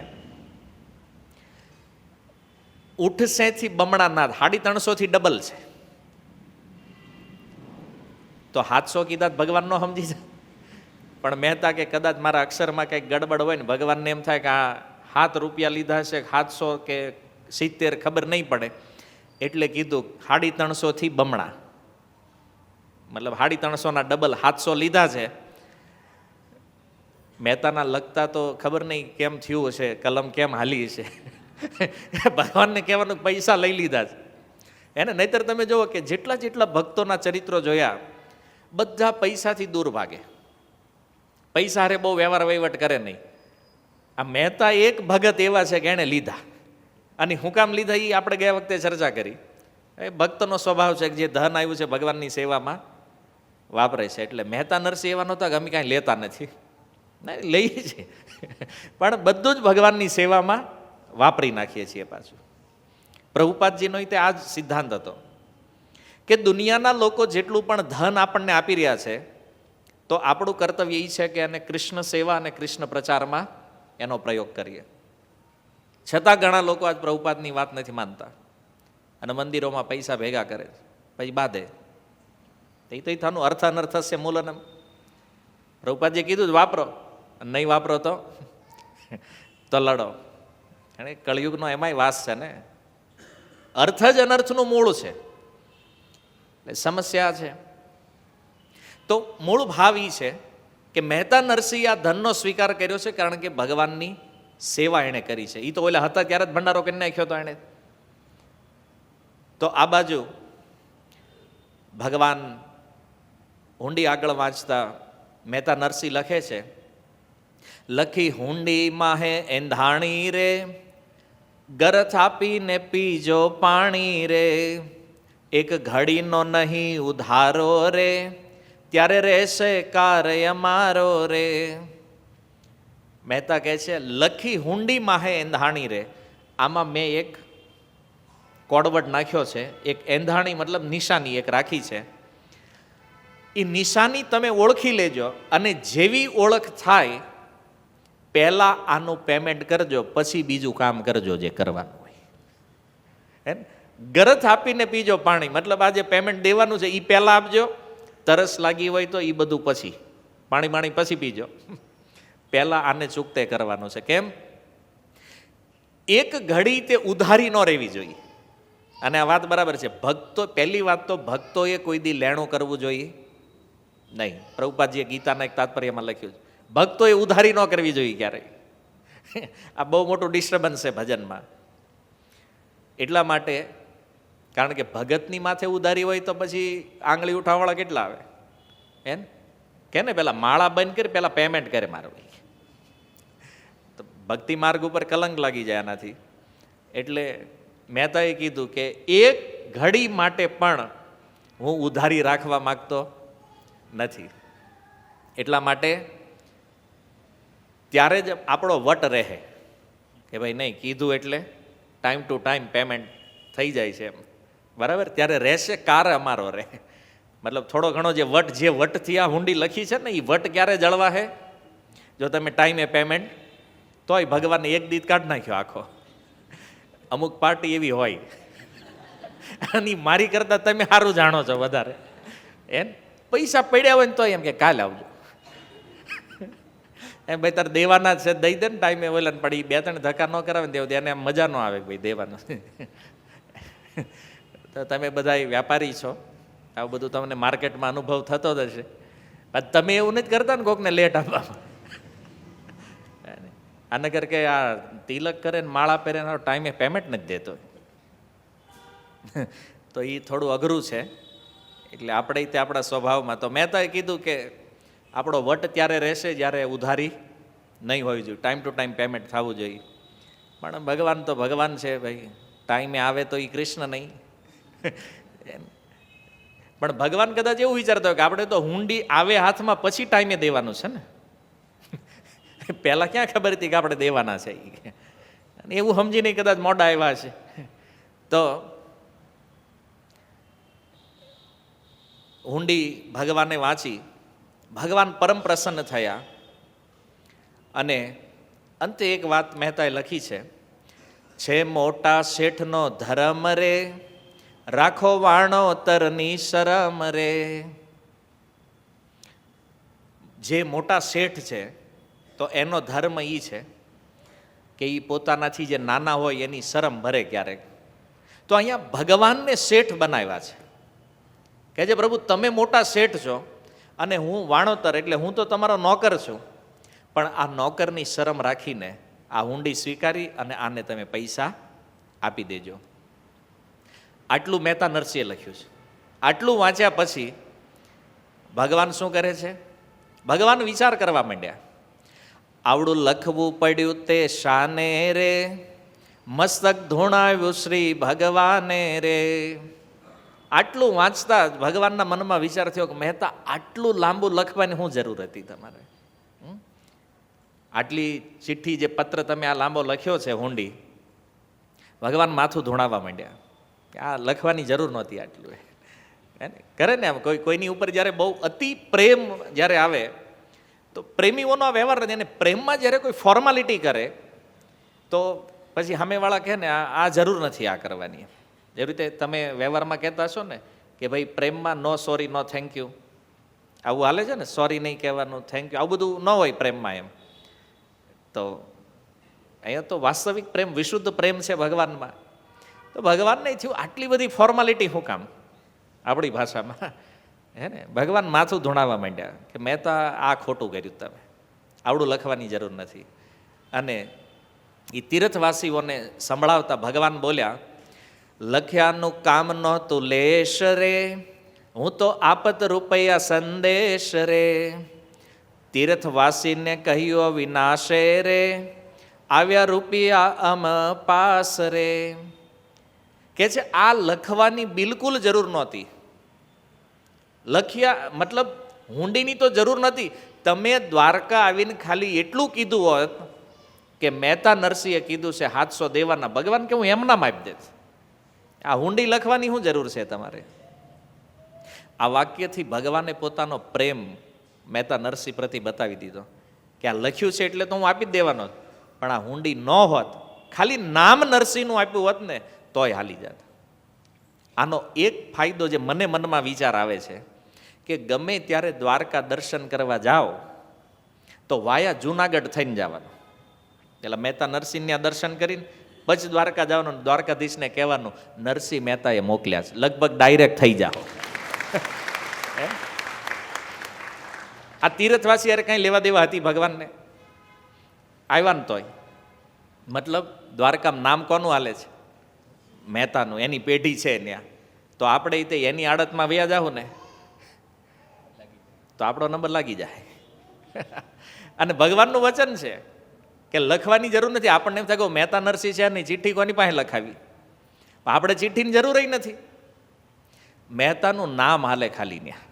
ઉઠશે થી બમણા ના, 350 થી ડબલ છે. તો 700 કીધા ભગવાન નો સમજી જાય. પણ મહેતા કે કદાચ મારા અક્ષરમાં કંઈક ગડબડ હોય ને, ભગવાનને એમ થાય કે આ 7 રૂપિયા લીધા છે, 700 કે 70 ખબર નહીં પડે, એટલે કીધું 350 થી બમણા, મતલબ 350 ના ડબલ 700 લીધા છે. મહેતાના લખતા તો ખબર નહીં કેમ થયું હશે, કલમ કેમ હાલી હશે. ભગવાનને કહેવાનું પૈસા લઈ લીધા છે એને. નહીતર તમે જુઓ કે જેટલા જેટલા ભક્તોના ચરિત્રો જોયા, બધા પૈસાથી દૂર ભાગે. પૈસા હારે બહુ વ્યવહાર વહીવટ કરે નહીં. આ મહેતા એક ભગત એવા છે કે એણે લીધા. અને હું કામ લીધા એ આપણે ગયા વખતે ચર્ચા કરી. એ ભક્તનો સ્વભાવ છે કે જે ધન આવ્યું છે ભગવાનની સેવામાં વાપરે છે. એટલે મહેતા નરસિંહ એવા નહોતા કે અમે કાંઈ લેતા નથી, લઈએ છીએ, પણ બધું જ ભગવાનની સેવામાં વાપરી નાખીએ છીએ. પાછું પ્રભુપાદજીનો તે આ જ સિદ્ધાંત હતો કે દુનિયાના લોકો જેટલું પણ ધન આપણને આપી રહ્યા છે, તો આપણું કર્તવ્ય એ છે કે એને કૃષ્ણ સેવા અને કૃષ્ણ પ્રચારમાં એનો પ્રયોગ કરીએ. છતાં ઘણા લોકો આજ પ્રભુપાદની વાત નથી માનતા અને મંદિરોમાં પૈસા ભેગા કરે, પછી બાંધે. એ તો થાનું અર્થ અનર્થસ્ય મૂલનમ. પ્રભુપાદજીએ કીધું જ વાપરો, નહીં વાપરો તો લડો. એને કળિયુગનો એમાંય વાસ છે ને. અર્થ જ અનર્થનું મૂળ છે, એટલે સમસ્યા છે. તો મૂળ ભાવ એ છે કે મહેતા નરસિંહે આ ધનનો સ્વીકાર કર્યો છે કારણ કે ભગવાનની સેવા એણે કરી છે. એ તો ઓલા હતા ત્યારે જ ભંડારો કરી નાખ્યો હતો એણે. તો આ બાજુ ભગવાન હુંડી આગળ વાંચતા મહેતા નરસિંહ લખે છે, લખી હુંડી માહે એંધાણી રે, ગરથ આપીને પીજો પાણી રે, એક ઘડીનો નહીં ઉધારો રે, ત્યારે રહેશે કાર્ય મારો રે. મહેતા કહે છે લખી હુંડી માહે એંધાણી રે, આમાં મેં એક કોડવર્ડ નાખ્યો છે. એક એંધાણી મતલબ નિશાની એક રાખી છે. એ નિશાની તમે ઓળખી લેજો અને જેવી ઓળખ થાય પહેલા આનું પેમેન્ટ કરજો, પછી બીજું કામ કરજો જે કરવાનું હોય. હે, ગરજ આપીને પીજો પાણી, મતલબ આ જે પેમેન્ટ દેવાનું છે એ પહેલા આપજો. તરસ લાગી હોય તો એ બધું પછી, પાણી પછી પીજો. પહેલા આને ચૂકતે કરવાનું છે. કેમ? એક ઘડી તે ઉધારી ન રહેવી જોઈએ. અને આ વાત બરાબર છે. ભક્તો, પહેલી વાત તો ભક્તોએ કોઈ દી લેણું કરવું જોઈએ નહીં. પ્રભુપાદજીએ ગીતાના એક તાત્પર્યમાં લખ્યું છે, ભક્તોએ ઉધારી ન કરવી જોઈએ ક્યારેય. આ બહુ મોટું ડિસ્ટર્બન્સ છે ભજનમાં. એટલા માટે, કારણ કે ભગતની માથે ઉધારી હોય તો પછી આંગળી ઉઠાવવાળા કેટલા આવે? એમ કે ને પેલા માળા બંધ કરી પેલા પેમેન્ટ કરે મારું. તો ભક્તિ માર્ગ ઉપર કલંક લાગી જાય આનાથી. એટલે મહેતાએ કીધું કે એક ઘડી માટે પણ હું ઉધારી રાખવા માંગતો નથી. એટલા માટે ત્યારે જ આપણો વટ રહે કે ભાઈ નહીં, કીધું એટલે ટાઈમ ટુ ટાઈમ પેમેન્ટ થઈ જાય છે એમ, બરાબર? ત્યારે રહેશે કાર અમારો રહે. મતલબ થોડો ઘણો જે વટથી આ હુંડી લખી છે ને, એ વટ ક્યારે જળવા હે? જો તમે ટાઈમે પેમેન્ટ, તોય ભગવાનને એક દીત કાઢ નાખ્યો આખો. અમુક પાર્ટી એવી હોય અને મારી કરતા તમે સારું જાણો છો વધારે. એમ પૈસા પડ્યા હોય ને તો એમ કે કાલે આવજો. એમ ભાઈ તારે દેવાના છે દઈ દે ને ટાઈમે, ઓલા પડી બે ત્રણ ધક્કા ન કરાવે ને તેને એમ મજા ન આવે ભાઈ દેવાનું. તો તમે બધા વ્યાપારી છો, આવું બધું તમને માર્કેટમાં અનુભવ થતો જ હશે. તમે એવું નથી કરતા ને કોકને લેટ આપવામાં. આ નગર કે આ તિલક કરે ને માળા પહેરે ટાઈમે પેમેન્ટ નથી દેતો, તો એ થોડું અઘરું છે. એટલે આપણે તે આપણા સ્વભાવમાં, તો મહેતાએ કીધું કે આપણો વટ ત્યારે રહેશે જ્યારે ઉધારી નહીં હોવી જોઈએ, ટાઈમ ટુ ટાઈમ પેમેન્ટ થવું જોઈએ. પણ ભગવાન તો ભગવાન છે ભાઈ, ટાઈમે આવે તો એ કૃષ્ણ નહીં. પણ ભગવાન કદાચ એવું વિચારતો હોય કે આપણે તો હુંડી આવે હાથમાં પછી ટાઈમે દેવાનું છે ને, પહેલા ક્યાં ખબર હતી કે આપણે દેવાના છે. એવું સમજીને કદાચ મોડા આવ્યા છે. તો હુંડી ભગવાને વાંચી, ભગવાન પરમ પ્રસન્ન થયા. અને અંતે એક વાત મહેતાએ લખી છે મોટા શેઠનો ધર્મ રે, રાખો વાણોતરની શરમ રે. જે મોટા શેઠ છે તો એનો ધર્મ એ છે કે એ પોતાનાથી જે નાના હોય એની શરમ ભરે ક્યારેક. તો અહીંયા ભગવાનને શેઠ બનાવ્યા છે કે જે પ્રભુ તમે મોટા શેઠ છો અને હું વાણોતર, એટલે હું તો તમારો નોકર છું, પણ આ નોકરની શરમ રાખીને આ હુંડી સ્વીકારી અને આને તમે પૈસા આપી દેજો. આટલું મહેતા નરસિંહે લખ્યું છે. આટલું વાંચ્યા પછી ભગવાન શું કરે છે? ભગવાન વિચાર કરવા માંડ્યા. આવડું લખવું પડ્યું તે શાને રે, મસ્તક ધૂણાવ્યું શ્રી ભગવાને રે. આટલું વાંચતા ભગવાનના મનમાં વિચાર થયો કે મહેતા આટલું લાંબુ લખવાની શું જરૂર હતી તમારે? આટલી ચિઠ્ઠી, જે પત્ર તમે આ લાંબો લખ્યો છે હુંડી, ભગવાન માથું ધૂણાવવા માંડ્યા કે આ લખવાની જરૂર નહોતી આટલું. કરે ને આમ કોઈની ઉપર જ્યારે બહુ અતિ પ્રેમ જ્યારે આવે તો પ્રેમીઓનો આ વ્યવહાર નથી. અને પ્રેમમાં જ્યારે કોઈ ફોર્માલિટી કરે તો પછી સામેવાળા કહે ને આ જરૂર નથી આ કરવાની. એ રીતે તમે વ્યવહારમાં કહેતા હશો ને કે ભાઈ પ્રેમમાં નો સોરી નો થેન્ક યુ, આવું હાલે છે ને, સોરી નહીં કહેવાનું, થેન્ક યુ, આવું બધું ન હોય પ્રેમમાં એમ. તો અહીંયા તો વાસ્તવિક પ્રેમ, વિશુદ્ધ પ્રેમ છે ભગવાનમાં. તો ભગવાનને થયું આટલી બધી ફોર્માલિટી શું કામ આપણી ભાષામાં? હે ને? ભગવાન માથું ધૂણાવવા માંડ્યા કે મહેતા આ ખોટું કર્યું તમે, આવડું લખવાની જરૂર નથી. અને એ તીર્થવાસીઓને સંભળાવતા ભગવાન બોલ્યા, લખ્યાનું કામ નહોતું લેશ રે, હું તો આપત રૂપિયા સંદેશ રે. તીર્થવાસીને કહ્યું વિનાશે રે, આવ્યા રૂપિયા અમ પાસ રે. કે છે આ લખવાની બિલકુલ જરૂર નહોતી. લખ્યા મતલબ હુંડીની તો જરૂર નથી. તમે દ્વારકા આવીને ખાલી એટલું કીધું હોત કે મહેતા નરસિંહે કીધું છે 700 દેવાના, ભગવાન કે હું એમનામ આપી દેત. આ હુંડી લખવાની શું જરૂર છે તમારે? આ વાક્યથી ભગવાને પોતાનો પ્રેમ મહેતા નરસિંહ પ્રતિ બતાવી દીધો કે આ લખ્યું છે એટલે તો હું આપી જ દેવાનો. પણ આ હુંડી ન હોત, ખાલી નામ નરસિંહનું આપ્યું હોત ને તોય હાલી જાત. આનો એક ફાયદો જે મને મનમાં વિચાર આવે છે કે ગમે ત્યારે દ્વારકા દર્શન કરવા જાઓ તો વાયા જુનાગઢ થઈને જવાનું. પેલા મહેતા નરસિંહના દર્શન કરીને પછી દ્વારકા જવાનું. દ્વારકાધીશને કહેવાનું નરસિંહ મહેતાએ મોકલ્યા છે, લગભગ ડાયરેક્ટ થઈ જાઓ. આ તીર્થવાસી યાર કઈ લેવા દેવા હતી ભગવાનને? આવ્યા ને તોય મતલબ દ્વારકામાં નામ કોનું હાલે છે? મહેતાનું. એની પેઢી છે ત્યાં. તો આપણે તે એની આડતમાં વયા જાવ ને તો આપણો નંબર લાગી જાય. અને ભગવાનનું વચન છે કે લખવાની જરૂર નથી. આપણને એમ થાય કે મહેતા નરસિંહ છે નહીં, ચિઠ્ઠી કોની પાસે લખાવી? આપણે ચિઠ્ઠીની જરૂર નથી. મહેતાનું નામ હાલે ખાલી ત્યાં.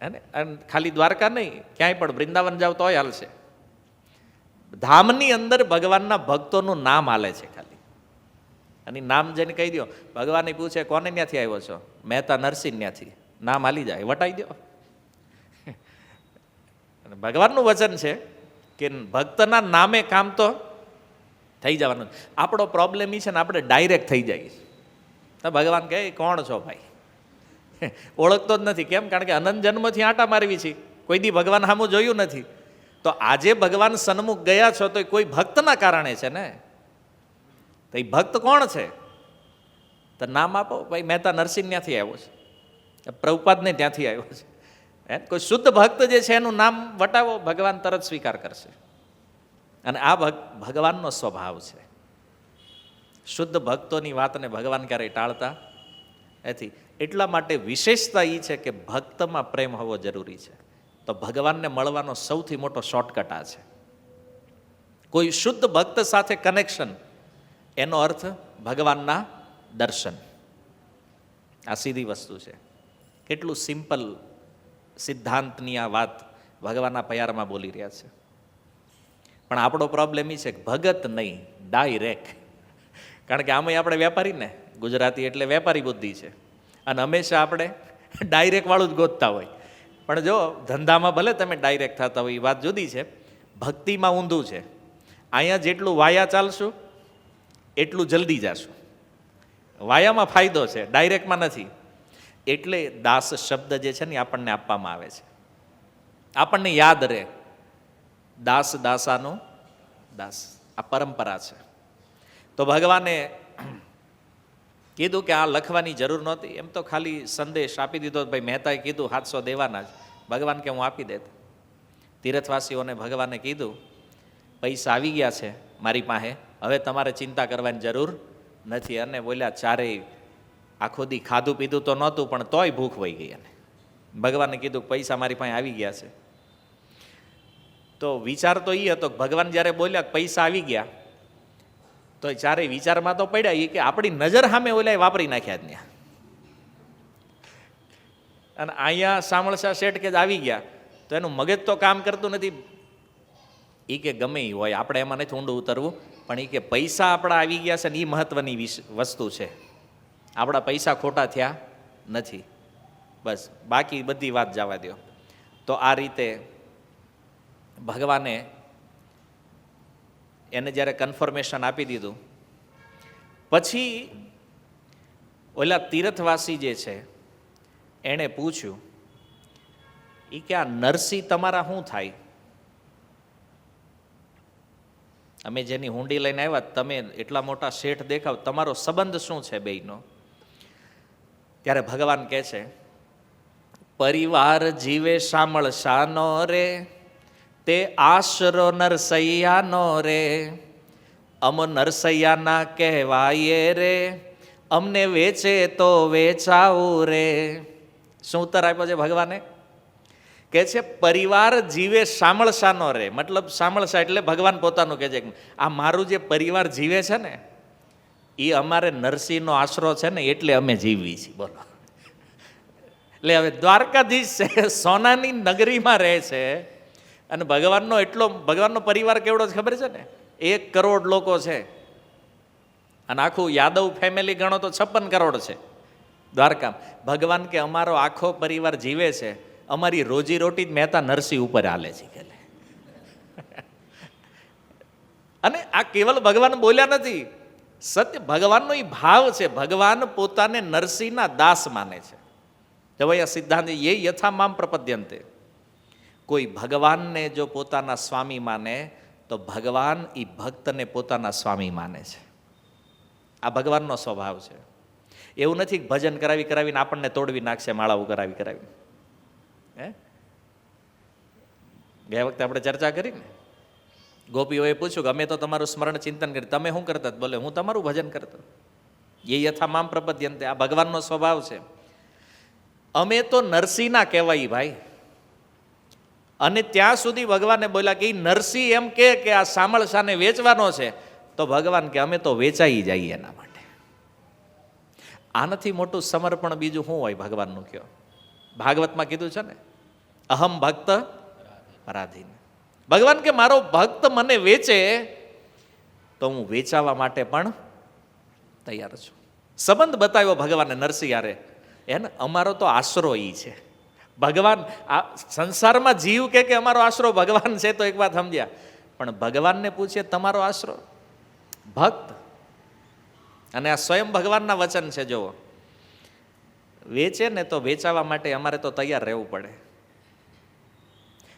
હે ને? અને ખાલી દ્વારકા નહીં, ક્યાંય પણ વૃંદાવન જાવ તોય હાલશે. ધામની અંદર ભગવાનના ભક્તોનું નામ હાલે છે ખાલી. અને નામ જેને કહી દો, ભગવાને પૂછે કોને ત્યાંથી આવ્યો છો? મહેતા નરસિંહ ત્યાંથી. નામ હાલી જાય, વટાઈ દો. ભગવાનનું વચન છે કે ભક્તના નામે કામ તો થઈ જવાનું. આપણો પ્રોબ્લેમ એ છે ને, આપણે ડાયરેક્ટ થઈ જઈએ. તો ભગવાન કહે કોણ છો ભાઈ? ઓળખતો જ નથી. કેમ? કારણ કે અનંત જન્મથી આંટા મારવી છે, કોઈ દી ભગવાન સામું જોયું નથી. તો આજે ભગવાન સન્મુખ ગયા છો તો કોઈ ભક્તના કારણે છે ને. તો એ ભક્ત કોણ છે? તો નામ આપો ભાઈ. મહેતા નરસિંહ ત્યાંથી આવ્યો છે, પ્રભુપાદને ત્યાંથી આવ્યો છે. કોઈ શુદ્ધ ભક્ત જે છે એનું નામ વટાવો, ભગવાન તરત સ્વીકાર કરશે. અને આ ભગવાનનો સ્વભાવ છે. શુદ્ધ ભક્તોની વાતને ભગવાન ક્યારેય ટાળતા નથી. એટલા માટે વિશેષતા એ છે કે ભક્તમાં પ્રેમ હોવો જરૂરી છે. તો ભગવાનને મળવાનો સૌથી મોટો શોર્ટકટ આ છે. કોઈ શુદ્ધ ભક્ત સાથે કનેક્શન, એનો અર્થ ભગવાનના દર્શન. આ સીધી વસ્તુ છે. કેટલું સિમ્પલ સિદ્ધાંતની આ વાત ભગવાનના પયારમાં બોલી રહ્યા છે. પણ આપણો પ્રોબ્લેમ એ છે કે ભગત નહીં, ડાયરેક્ટ. કારણ કે આમાં આપણે વેપારી ને, ગુજરાતી એટલે વેપારી બુદ્ધિ છે. અને હંમેશા આપણે ડાયરેક્ટ વાળું જ ગોતતા હોય. પણ જો ધંધામાં ભલે તમે ડાયરેક્ટ થતા હોય, એ વાત જુદી છે. ભક્તિમાં ઊંધું છે. અહીંયા જેટલું વાયા ચાલશું એટલું જલ્દી જશું. વાયામાં ફાયદો છે, ડાયરેક્ટમાં નથી. એટલે દાસ શબ્દ જે છે ને આપણને આપવામાં આવે છે. આપણને યાદ રહે, દાસ દાસાનો દાસ. આ પરંપરા છે. તો ભગવાને કીધું કે આ લખવાની જરૂર નહોતી. એમ તો ખાલી સંદેશ આપી દીધો. ભાઈ મહેતાએ કીધું 700 દેવાના જ. ભગવાન કે હું આપી દેત. તીર્થવાસીઓને ભગવાને કીધું પૈસા આવી ગયા છે મારી પાસે, હવે તમારે ચિંતા કરવાની જરૂર નથી. અને બોલ્યા ચારેય આખો દી ખાધું પીધું તો નહોતું, પણ તોય ભૂખ વહી ગઈ. અને ભગવાને કીધું પૈસા મારી પાસે આવી ગયા છે. તો વિચાર તો એ હતો કે ભગવાન જ્યારે બોલ્યા પૈસા આવી ગયા તો ચારેય વિચારમાં તો પડ્યા એ કે આપણી નજર સામે ઓલા વાપરી નાખ્યા ત્યાં. અને અહીંયા સામળસા શેઠ કે આવી ગયા તો એનું મગજ તો કામ કરતું નથી. એ કે ગમે એ હોય, આપણે એમાં નથી ઊંડું ઉતરવું. પણ એ કે પૈસા આપણા આવી ગયા છે ને એ મહત્વની વસ્તુ છે. આપણા પૈસા ખોટા થયા નથી. બસ બાકી બધી વાત જવા દો. તો આ રીતે ભગવાને એને જ્યારે કન્ફર્મેશન આપી દીધું પછી ઓલા તીર્થવાસી જે છે એણે પૂછ્યું એ કે આ નરસિંહ તમારા શું થાય? અમે જેની હુંડી લઈને આવ્યા, તમે એટલા મોટા શેઠ દેખાવ, તમારો સંબંધ શું છે બેયનો? ત્યારે ભગવાન કહે છે પરિવાર જીવે શામળ શાનો રે, તે આશરો નરસૈયાનો રે, અમ નરસૈયાના કહેવાય રે, અમને વેચે તો વેચાવું રે. શું ઉત્તર આપ્યો છે ભગવાને? કે છે પરિવાર જીવે શામળશાનો રે. મતલબ શામળશા એટલે ભગવાન પોતાનું કહે છે આ મારું જે પરિવાર જીવે છે ને એ અમારે નરસિંહનો આશરો છે ને એટલે અમે જીવવી છીએ. બોલો. એટલે હવે દ્વારકાધીશ છે, સોનાની નગરીમાં રહે છે અને ભગવાનનો પરિવાર કેવડો છે ખબર છે ને? 1 કરોડ લોકો છે અને આખું યાદવ ફેમિલી ગણો તો 56 કરોડ છે દ્વારકા. ભગવાન કે અમારો આખો પરિવાર જીવે છે, અમારી રોજીરોટી જ મહેતા નરસિંહ ઉપર હાલે છે કે. અને આ કેવલ ભગવાન બોલ્યા નથી, સત્ય ભગવાનનો એ ભાવ છે. ભગવાન પોતાને નરસિંહના દાસ માને છે. જવૈયા સિદ્ધાંત એ યથા મામ પ્રપદ્યંતે. કોઈ ભગવાનને જો પોતાના સ્વામી માને તો ભગવાન એ ભક્તને પોતાના સ્વામી માને છે. આ ભગવાનનો સ્વભાવ છે. એવું નથી કે ભજન કરાવીને આપણને તોડવી નાખશે, માળાઓ કરાવી. ગયા વખતે આપણે ચર્ચા કરી ને, ગોપીઓએ પૂછ્યું કે અમે તો તમારું સ્મરણ ચિંતન કરી, તમે શું કરતા? બોલે હું તમારું ભજન કરતો. એ યથા મામ પ્રપદ્યંતે. આ ભગવાનનો સ્વભાવ છે. અમે તો નરસિંહના કહેવાય ભાઈ. અને ત્યાં સુધી ભગવાને બોલ્યા કે નરસિંહ એમ કે આ શામળશાને વેચવાનો છે તો ભગવાન કે અમે તો વેચાઈ જઈએ એના માટે. આનાથી મોટું સમર્પણ બીજું શું હોય ભગવાનનું? કયો ભાગવતમાં કીધું છે ને, અહમ ભક્ત પરાધીન. ભગવાન કે મારો ભક્ત મને વેચે તો હું વેચાવા માટે પણ તૈયાર છું. સંબંધ બતાવ્યો ભગવાને નરસિંહ યારે. એને અમારો તો આશરો ઈ છે. ભગવાન આ સંસારમાં જીવ કે અમારો આશરો ભગવાન છે તો એક વાત સમજ્યા, પણ ભગવાનને પૂછે તમારો આશરો ભક્ત. અને આ સ્વયં ભગવાનના વચન છે. જુઓ, વેચે ને તો વેચાવા માટે અમારે તો તૈયાર રહેવું પડે.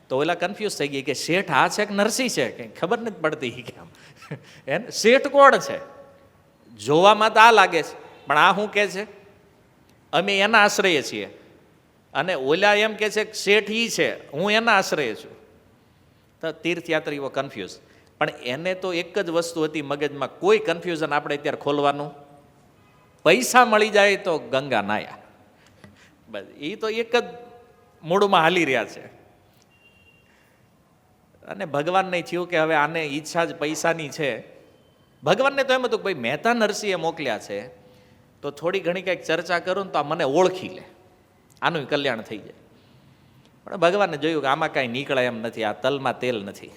તો ઓલા કન્ફ્યુઝ થઈ ગઈ કે શેઠ આ છે કે નરસિંહ છે, કંઈ ખબર નથી પડતી કેમ. એને શેઠ કોણ છે? જોવામાં તો આ લાગે છે, પણ આ શું કે છે? અમે એના આશ્રય છીએ. અને ઓલા એમ કે છે શેઠ ઈ છે, હું એના આશ્રય છું. તો તીર્થયાત્રીઓ કન્ફ્યુઝ. પણ એને તો એક જ વસ્તુ હતી મગજમાં, કોઈ કન્ફ્યુઝન આપણે અત્યારે ખોલવાનું, પૈસા મળી જાય તો ગંગા નાયા. બસ એ તો એક જ મૂળમાં હાલી રહ્યા છે. અને ભગવાનને થયું કે હવે આને ઈચ્છા જ પૈસાની છે. ભગવાનને તો એમ હતું કે ભાઈ મહેતા નરસિંહે મોકલ્યા છે તો થોડી ઘણી કંઈક ચર્ચા કરું ને તો આ મને ઓળખી લે, આનું કલ્યાણ થઈ જાય. પણ ભગવાને જોયું કે આમાં કાંઈ નીકળે એમ નથી, આ તલમાં તેલ નથી.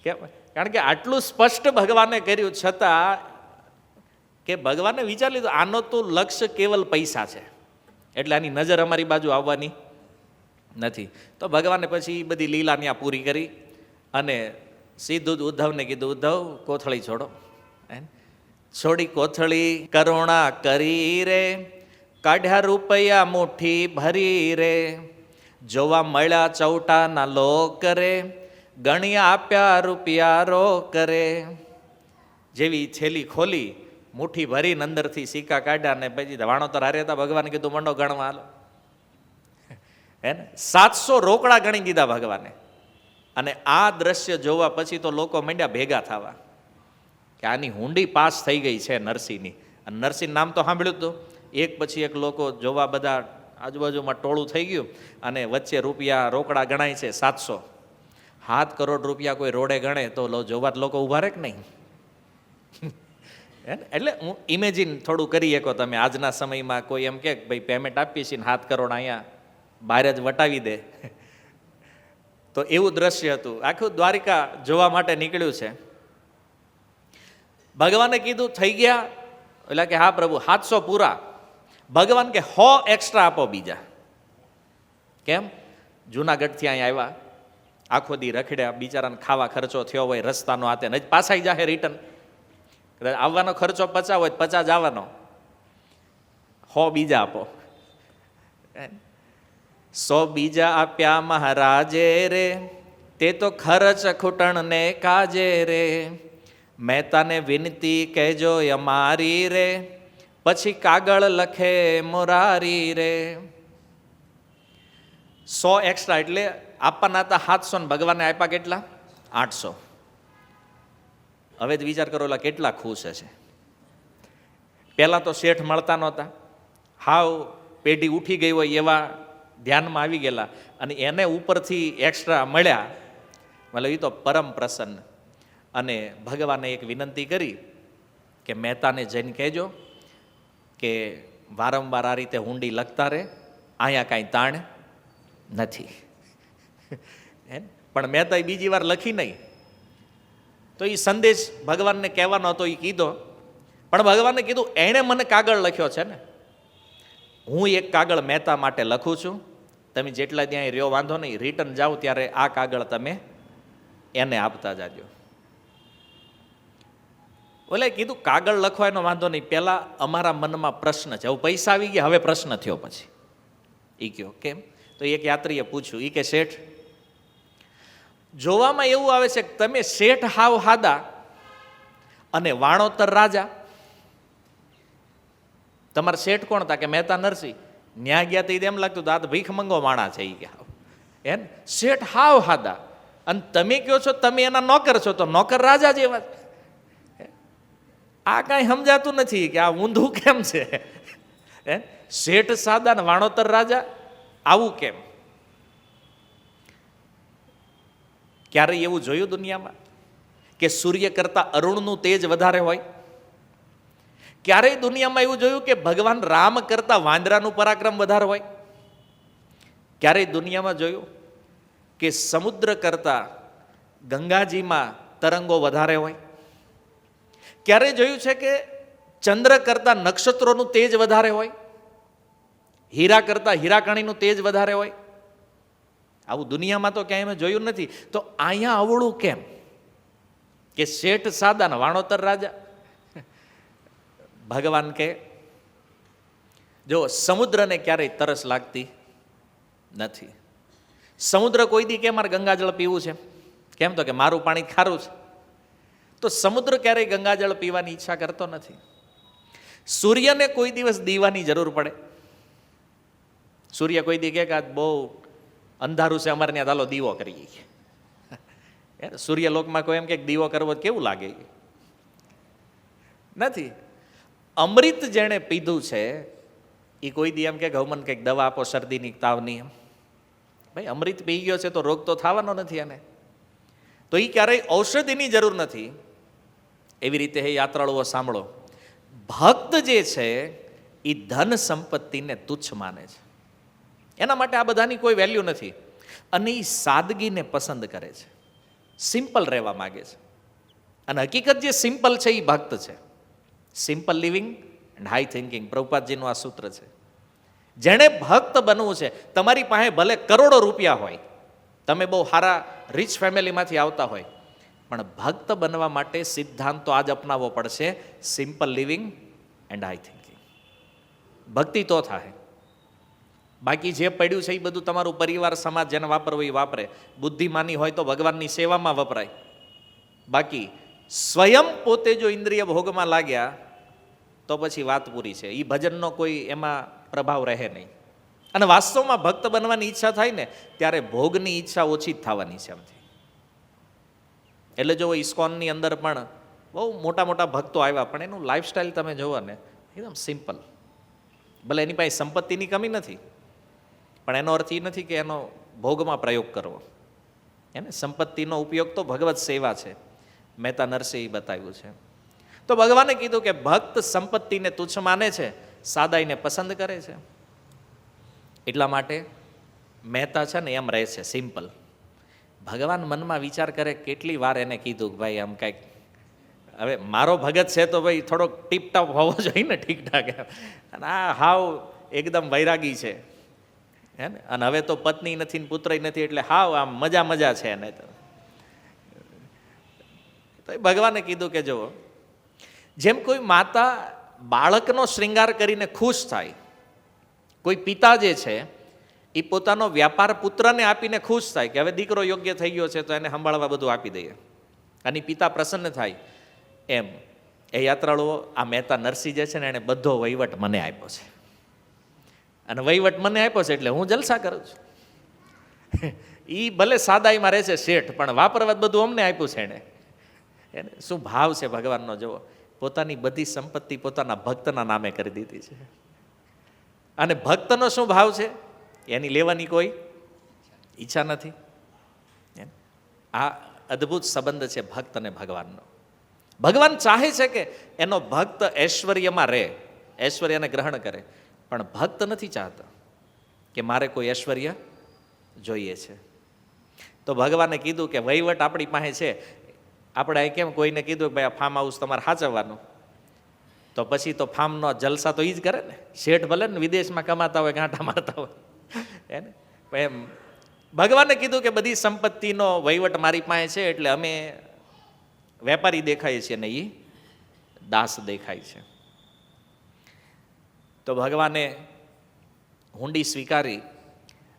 કેમ? કારણ કે આટલું સ્પષ્ટ ભગવાને કર્યું છતાં કે ભગવાને વિચાર લીધું આનો તો લક્ષ્ય કેવલ પૈસા છે એટલે આની નજર અમારી બાજુ આવવાની નથી. તો ભગવાને પછી બધી લીલા ત્યાં પૂરી કરી અને સીધું જ ઉદ્ધવને કીધું, ઉદ્ધવ કોથળી છોડો. છોડી કોથળી કરુણા કરી રે, કાઢ્યા રૂપિયા મુઠ્ઠી ભરી રે, જોવા મળ્યા ચૌટાના લોક રે, ગણ્યા આપ્યા રૂપિયા રોક રે. જેવી થેલી ખોલી, મુઠ્ઠી ભરીને અંદરથી સિક્કા કાઢ્યા ને પછી વાણો તો હારે હતા. ભગવાને કીધું મંડો ગણવા હાલો. હે ને 700 રોકડા ગણી દીધા ભગવાને. અને આ દ્રશ્ય જોવા પછી તો લોકો મંડ્યા ભેગા થવા કે આની હુંડી પાસ થઈ ગઈ છે નરસિંહની. અને નરસિંહ નામ તો સાંભળ્યું હતું. એક પછી એક લોકો જોવા બધા આજુબાજુમાં ટોળું થઈ ગયું અને વચ્ચે રૂપિયા રોકડા ગણાય છે 700. 7 કરોડ રૂપિયા કોઈ રોડે ગણે તો જોવા લોકો ઊભા રહે કે નહીં? એટલે હું ઇમેજિન થોડું કરી શકો તમે. આજના સમયમાં કોઈ એમ કે ભાઈ પેમેન્ટ આપીએ છીએ 7 કરોડ અહીંયા બહાર જ વટાવી દે તો એવું દ્રશ્ય હતું. આખું દ્વારિકા જોવા માટે નીકળ્યું છે. ભગવાને કીધું થઈ ગયા, એટલે કે હા પ્રભુ 700 પૂરા. ભગવાન કે 100 એક્સ્ટ્રા આપો બીજા. કેમ? જુનાગઢથી અહીંયા આવ્યા, આખો દી રખડ્યા, બિચારાને ખાવા ખર્ચો થયો હોય, રસ્તાનો આતે જ પાછા જાય રિટર્ન. આવવાનો ખર્ચો 50 હોય 50 આવવાનો, 100 બીજા આપો. 100 બીજા આપ્યા મહારાજે રે, તે તો ખર્ચ ખૂટણને કાજે રે, મહેતાને વિનતી કહેજો અમારી રે, પછી કાગળ લખે મોરારી રે. 100 એક્સ્ટ્રા એટલે આપવાના હતા 700 ને ભગવાને આપ્યા કેટલા? 800. હવે જ વિચાર કરો એટલે કેટલા ખુશ હશે. પહેલાં તો શેઠ મળતા નહોતા, હાવ પેઢી ઉઠી ગઈ હોય એવા ધ્યાનમાં આવી ગયેલા, અને એને ઉપરથી એક્સ્ટ્રા મળ્યા. મતલબ એ તો પરમ પ્રસન્ન. અને ભગવાને એક વિનંતી કરી કે મહેતાને જઈને કહેજો કે વારંવાર આ રીતે હુંડી લખતા રહે, અહીંયા કાંઈ તાણ નથી. પણ મહેતાએ બીજી વાર લખી નહીં. તો એ સંદેશ ભગવાનને કહેવાનો હતો, એ કીધો. પણ ભગવાને કીધું એણે મને કાગળ લખ્યો છે ને, હું એક કાગળ મહેતા માટે લખું છું, તમે જેટલા ત્યાં રહ્યો વાંધો નહીં, રિટર્ન જાઓ ત્યારે આ કાગળ તમે એને આપતા જાજો. ઓલે કીધું કાગળ લખવા એનો વાંધો નહીં, પહેલા અમારા મનમાં પ્રશ્ન છે. હવે પૈસા આવી ગયા, હવે પ્રશ્ન થયો. પછી એ કયો કેમ? તો એક યાત્રીએ પૂછ્યું, એ કે શેઠ, જોવામાં એવું આવે છે કે તમે શેઠ હાવ હાદા અને વાણોતર રાજા. તમારા શેઠ કોણ હતા? કે મહેતા નરસિંહ. ન્યા ગયા તો એમ લાગતું હતું આ તો ભીખ મંગો માણા છે. એ કે એમ શેઠ હાવ હાદા, અને તમે કહો છો તમે એના નોકર છો, તો નોકર રાજા જેવા. આ કાંઈ સમજાતું નથી કે આ ઊંધું કેમ છે. શેઠ સાદા ને વાણોતર રાજા, આવું કેમ? ક્યારેય એવું જોયું દુનિયામાં કે સૂર્ય કરતા અરુણનું તેજ વધારે હોય? ક્યારેય દુનિયામાં એવું જોયું કે ભગવાન રામ કરતા વાંદરાનું પરાક્રમ વધારે હોય? ક્યારેય દુનિયામાં જોયું કે સમુદ્ર કરતા ગંગાજીમાં તરંગો વધારે હોય? ક્યારે જોયું છે કે ચંદ્ર કરતા નક્ષત્રોનું તેજ વધારે હોય? હીરા કરતા હીરાકણીનું તેજ વધારે હોય? આવું દુનિયામાં તો ક્યાંય મેં જોયું નથી. તો અહીંયા અવળું કેમ કે શેઠ સાદા ને વાણોતર રાજા? ભગવાન કે જો સમુદ્રને ક્યારેય તરસ લાગતી નથી. સમુદ્ર કોઈ દી કે મારે ગંગાજળ પીવું છે, કેમ? તો કે મારું પાણી ખારું છે. તો સમુદ્ર ક્યારેય ગંગાજળ પીવાની ઈચ્છા કરતો નથી. સૂર્યને કોઈ દિવસ દીવાની જરૂર પડે? સૂર્ય કોઈ દી કે આ બહુ અંધારું છે, અમારે ત્યાં ચાલો દીવો કરીએ. સૂર્યલોકમાં કોઈ એમ કે દીવો કરવો કેવું લાગે? નથી. અમૃત જેણે પીધું છે એ કોઈ દી એમ કે હવમન કંઈક દવા આપો શરદીની તાવની. એમ ભાઈ અમૃત પી ગયો છે તો રોગ તો થવાનો નથી એને. તો એ ક્યારેય ઔષધિની જરૂર નથી. એવી રીતે હે યાત્રાળુઓ સાંભળો, ભક્ત જે છે એ ધન સંપત્તિને તુચ્છ માને છે. એના માટે આ બધાની કોઈ વેલ્યુ નથી. અને એ સાદગીને પસંદ કરે છે, સિમ્પલ રહેવા માગે છે. અને હકીકત જે સિમ્પલ છે એ ભક્ત છે. Simple living and high thinking, પ્રભુપાદજીનું આ સૂત્ર છે. જેણે ભક્ત બનવું છે, તમારી પાસે ભલે કરોડો રૂપિયા હોય, તમે બહુ સારા રીચ ફેમિલીમાંથી આવતા હોય, પણ ભક્ત બનવા માટે સિદ્ધાંત તો આજ અપનાવવો પડશે, simple living and high thinking. ભક્તિ તો થાય. બાકી જે પડ્યું છે એ બધું તમારું પરિવાર સમાજ જેને વાપરવું એ વાપરે. બુદ્ધિમાની હોય તો ભગવાનની સેવામાં વપરાય. બાકી સ્વયં પોતે જો ઇન્દ્રિય ભોગમાં લાગ્યા તો પછી વાત પૂરી છે. એ ભજનનો કોઈ એમાં પ્રભાવ રહે નહીં. અને વાસ્તવમાં ભક્ત બનવાની ઈચ્છા થાય ને ત્યારે ભોગની ઈચ્છા ઓછી જ થવાની છે એમથી. એટલે જો ઇસ્કોનની અંદર પણ બહુ મોટા મોટા ભક્તો આવ્યા, પણ એનું લાઈફસ્ટાઈલ તમે જુઓ ને એકદમ સિમ્પલ. ભલે એની પાસે સંપત્તિની કમી નથી, પણ એનો અર્થ એ નથી કે એનો ભોગમાં પ્રયોગ કરવો. એને સંપત્તિનો ઉપયોગ તો ભગવત સેવા છે. મહેતા નરસિંહ બતાવ્યું છે. તો ભગવાને કીધું કે ભક્ત સંપત્તિને તુચ્છ માને છે, સાદાઈને પસંદ કરે છે. એટલા માટે મહેતા છે ને એમ રહે છે સિમ્પલ. ભગવાન મનમાં વિચાર કરે કેટલી વાર એને કીધું કે ભાઈ આમ કાંઈક હવે મારો ભગત છે તો ભાઈ થોડોક ટીપટાપ હોવો જોઈએ ને, ઠીકઠાક. અને આ હાવ એકદમ વૈરાગી છે હે ને, અને હવે તો પત્ની નથી ને પુત્ર નથી, એટલે હાવ આમ મજા મજા છે એને. તો ભગવાને કીધું કે જુઓ, જેમ કોઈ માતા બાળકનો શ્રૃંગાર કરીને ખુશ થાય, કોઈ પિતા જે છે એ પોતાનો વ્યાપાર પુત્રને આપીને ખુશ થાય કે હવે દીકરો યોગ્ય થઈ ગયો છે તો એને સંભાળવા બધું આપી દઈએ, અને પિતા પ્રસન્ન થાય, એમ એ યાત્રાળુઓ આ મહેતા નરસિંહ જે છે ને એને બધો વહીવટ મને આપ્યો છે. અને વહીવટ મને આપ્યો છે એટલે હું જલસા કરું છું. એ ભલે સાદાઈમાં રહે છે શેઠ, પણ વાપરવા બધું અમને આપ્યું છે એણે. એને શું ભાવ છે ભગવાનનો જુઓ. પોતાની બધી સંપત્તિ પોતાના ભક્તના નામે કરી દીધી છે. અને ભક્તનો શું ભાવ છે? એની લેવાની કોઈ ઈચ્છા નથી. આ અદ્ભુત સંબંધ છે ભક્ત અને ભગવાનનો. ભગવાન ચાહે છે કે એનો ભક્ત ઐશ્વર્યમાં રહે, ઐશ્વર્યને ગ્રહણ કરે, પણ ભક્ત નથી ચાહતા કે મારે કોઈ ઐશ્વર્ય જોઈએ છે. તો ભગવાને કીધું કે વહીવટ આપણી પાસે છે. આપણે અહીં કેમ કોઈને કીધું કે ભાઈ આ ફાર્મ હાઉસ તમારે સાચવવાનું, તો પછી તો ફાર્મનો જલસા તો એ જ કરે ને. શેઠ ભલે ને વિદેશમાં કમાતા હોય, ગાંઠા મારતા હોય, એને એમ ભગવાને કીધું કે બધી સંપત્તિનો વહીવટ મારી પાસે છે, એટલે અમે વેપારી દેખાય છે ને એ દાસ દેખાય છે. તો ભગવાને હુંડી સ્વીકારી,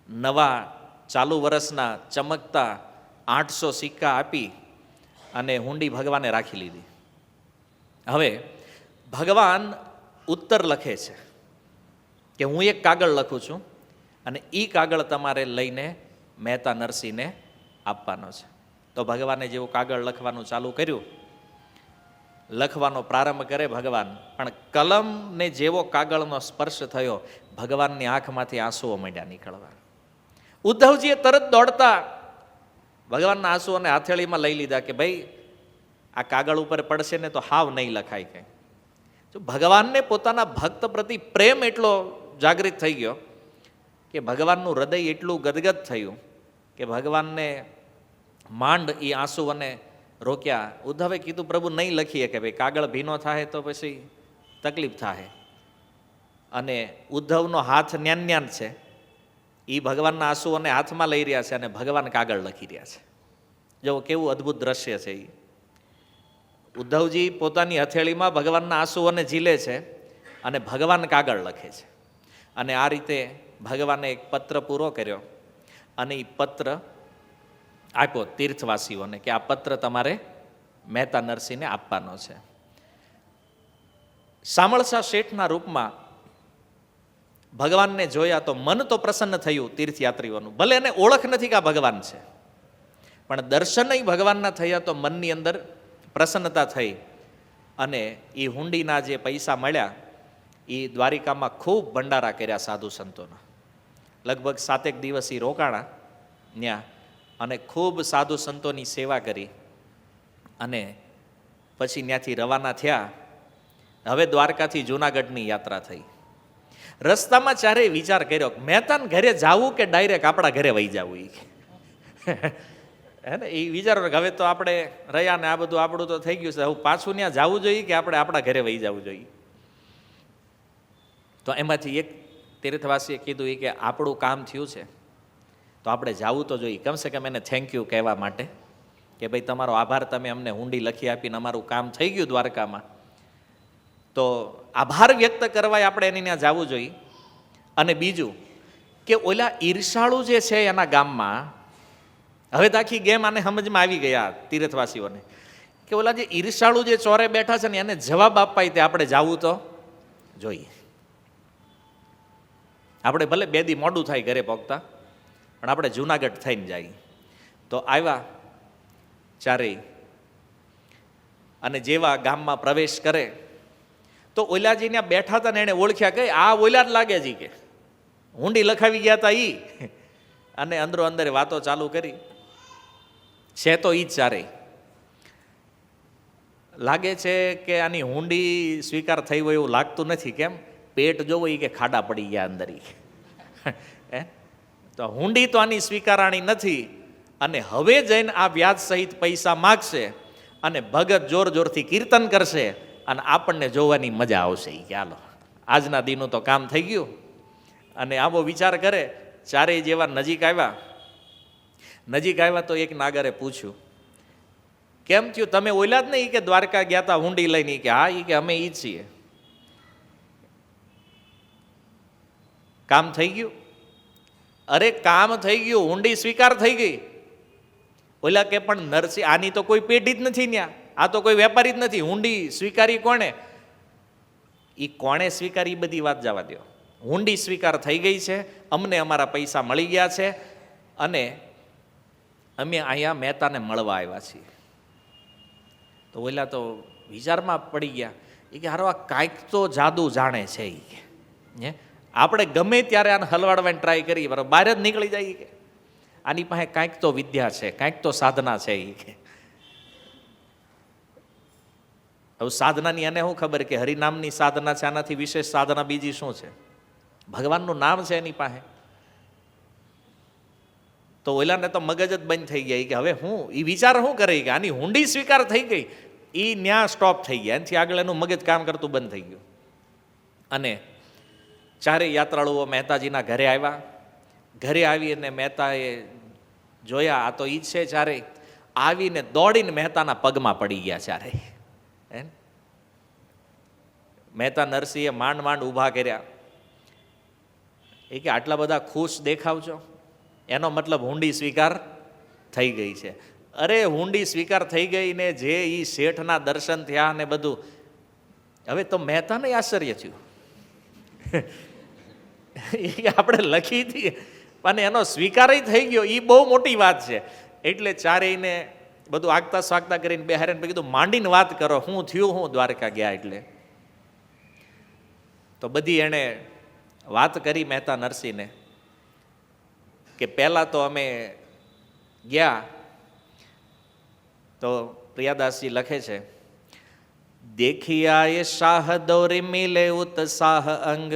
નવા ચાલુ વર્ષના ચમકતા 800 સિક્કા આપી અને હુંડી ભગવાને રાખી લીધી. હવે ભગવાન ઉત્તર લખે છે કે હું એક કાગળ લખું છું અને એ કાગળ તમારે લઈને મહેતા નરસિંહને આપવાનો છે. તો ભગવાને જેવું કાગળ લખવાનું ચાલુ કર્યું, લખવાનો પ્રારંભ કરે ભગવાન, પણ કલમને જેવો કાગળનો સ્પર્શ થયો, ભગવાનની આંખમાંથી આંસુઓ માંડ્યા નીકળવા. ઉદ્ધવજીએ તરત દોડતા ભગવાનના આંસુઓને હથેળીમાં લઈ લીધા કે ભાઈ આ કાગળ ઉપર પડશે ને તો હાવ નહીં લખાય કંઈ. જો ભગવાનને પોતાના ભક્ત પ્રતિ પ્રેમ એટલો જાગૃત થઈ ગયો કે ભગવાનનું હૃદય એટલું ગદગદ થયું કે ભગવાનને માંડ એ આંસુઓને રોક્યા. ઉદ્ધવે કીધું પ્રભુ નહીં લખીએ કે ભાઈ કાગળ ભીનો થાય તો પછી તકલીફ થાય. અને ઉદ્ધવનો હાથ ન્યાન છે, એ ભગવાનના આંસુઓને હાથમાં લઈ રહ્યા છે અને ભગવાન કાગળ લખી રહ્યા છે. જો કેવું અદ્ભુત દ્રશ્ય છે એ. ઉદ્ધવજી પોતાની હથેળીમાં ભગવાનના આંસુઓને ઝીલે છે અને ભગવાન કાગળ લખે છે. અને આ રીતે ભગવાને એક પત્ર પૂરો કર્યો અને એ પત્ર આપ્યો તીર્થવાસીઓને કે આ પત્ર તમારે મહેતા નરસિંહને આપવાનો છે. સામળસા શેઠના રૂપમાં ભગવાનને જોયા તો મન તો પ્રસન્ન થયું તીર્થયાત્રીઓનું. ભલે એને ઓળખ નથી કે આ ભગવાન છે, પણ દર્શન ભગવાનના થયા તો મનની અંદર પ્રસન્નતા થઈ. અને એ હુંડીના જે પૈસા મળ્યા એ દ્વારિકામાં ખૂબ ભંડારા કર્યા સાધુ સંતોના. લગભગ 7 દિવસ એ રોકાણા ત્યાં અને ખૂબ સાધુ સંતોની સેવા કરી અને પછી ત્યાંથી રવાના થયા. હવે દ્વારકાથી જૂનાગઢની યાત્રા થઈ. રસ્તામાં ચારેય વિચાર કર્યો, મહેતાને ઘરે જાવું કે ડાયરેક્ટ આપણા ઘરે વહી જવું. હે ને, એ વિચારો કે હવે તો આપણે રહ્યા ને આ બધું આપણું તો થઈ ગયું છે, હવે પાછું ત્યાં જવું જોઈએ કે આપણે આપણા ઘરે વહી જવું જોઈએ. તો એમાંથી એક તીર્થવાસીએ કીધું કે આપણું કામ થયું છે તો આપણે જવું તો જોઈએ, કમસે કમ એને થેન્ક યુ કહેવા માટે કે ભાઈ તમારો આભાર, તમે અમને હુંડી લખી આપીને અમારું કામ થઈ ગયું દ્વારકામાં, તો આભાર વ્યક્ત કરવા આપણે એની ત્યાં જવું જોઈએ. અને બીજું કે ઓલા ઈર્ષાળુ જે છે એના ગામમાં, હવે તો આખી ગેમ આને સમજમાં આવી ગયા તીર્થવાસીઓને કે ઓલા જે ઈર્ષાળુ જે ચોરે બેઠા છે ને એને જવાબ આપવા તે આપણે જવું તો જોઈએ. આપણે ભલે 2 દી મોડું થાય ઘરે પહોંચતા, પણ આપણે જૂનાગઢ થઈને જઈએ. તો આવ્યા ચારેય અને જેવા ગામમાં પ્રવેશ કરે તો ઓલાજી ત્યાં બેઠા હતા ને એને ઓળખ્યા, કે આ ઓલા જ લાગે છે કે હુંડી લખાવી ગયા હતા ઈ. અને અંદરો અંદર વાતો ચાલુ કરી છે તો ઈ જ ચારેય. લાગે છે કે આની હુંડી સ્વીકાર થઈ હોય એવું લાગતું નથી. કેમ? પેટ જોવો ઈ કે ખાડા પડી ગયા અંદર. હે, તો હુંડી તો આની સ્વીકારાણી નથી. અને હવે જઈને આ વ્યાજ સહિત પૈસા માગશે અને ભગત જોર જોરથી કીર્તન કરશે અને આપણને જોવાની મજા આવશે. ચાલો આજના દીનું તો કામ થઈ ગયું. અને આવો વિચાર કરે. ચારેય જેવા નજીક આવ્યા તો એક નાગરે પૂછ્યું, કેમ થયું, તમે ઓલા જ નહીં કે દ્વારકા ગયા હતા હુંડી લઈને? કે હા. એ કે અમે ઈ જ છીએ. કામ થઈ ગયું? અરે કામ થઈ ગયું, હુંડી સ્વીકાર થઈ ગઈ. ઓલા કે પણ નરસિંહ આની તો કોઈ પેઢી જ નથી ન્યા, આ તો કોઈ વેપારી જ નથી, હુંડી સ્વીકારી કોણે? એ કોણે સ્વીકારી બધી વાત જવા દો, હુંડી સ્વીકાર થઈ ગઈ છે, અમને અમારા પૈસા મળી ગયા છે. અને અમે અહીંયા મહેતાને મળવા આવ્યા છીએ. તો ઓલા તો વિચારમાં પડી ગયા, એ કે હારો આ કાંઈક તો જાદુ જાણે છે એ કે હે, આપણે ગમે ત્યારે આને હલવાડવાની ટ્રાય કરીએ બરાબર બહાર જ નીકળી જાય કે આની પાસે કાંઈક તો વિદ્યા છે, કાંઈક તો સાધના છે એ કે. હવે સાધનાની એને શું ખબર કે હરિનામની સાધના છે, આનાથી વિશેષ સાધના બીજી શું છે? ભગવાનનું નામ છે એની પાસે. તો ઓલાને તો મગજ જ બંધ થઈ ગયા કે હવે હું એ વિચાર શું કરે કે આની હુંડી સ્વીકાર થઈ ગઈ, એ ન્યા સ્ટોપ થઈ ગયા, એનાથી આગળ એનું મગજ કામ કરતું બંધ થઈ ગયું. અને ચારે યાત્રાળુઓ મહેતાજીના ઘરે આવ્યા. ઘરે આવીને મહેતાએ જોયા આ તો ઈ જ છે ચારે. આવીને દોડીને મહેતાના પગમાં પડી ગયા ચારે. મહેતા નરસિંહે માંડ માંડ ઊભા કર્યા. એ કે આટલા બધા ખુશ દેખાવ છો, એનો મતલબ હુંડી સ્વીકાર થઈ ગઈ છે. અરે હુંડી સ્વીકાર થઈ ગઈ ને જે ઈ શેઠના દર્શન થયા ને બધું. હવે તો મહેતાને આશ્ચર્ય થયું એ આપણે લખી હતી અને એનો સ્વીકાર થઈ ગયો, એ બહુ મોટી વાત છે. એટલે ચારેયને બધું આગતા સ્વાગતા કરીને બેહારીને કીધું માંડીને વાત કરો, હું થયું હું દ્વારકા ગયા. એટલે તો બધી એણે વાત કરી મહેતા નરસિંહને કે પહેલાં તો અમે ગયા તો પ્રિયાદાસજી લખે છે, દેખિયા એ શાહ દોરી મિલે ઉત્સાહ અંગ,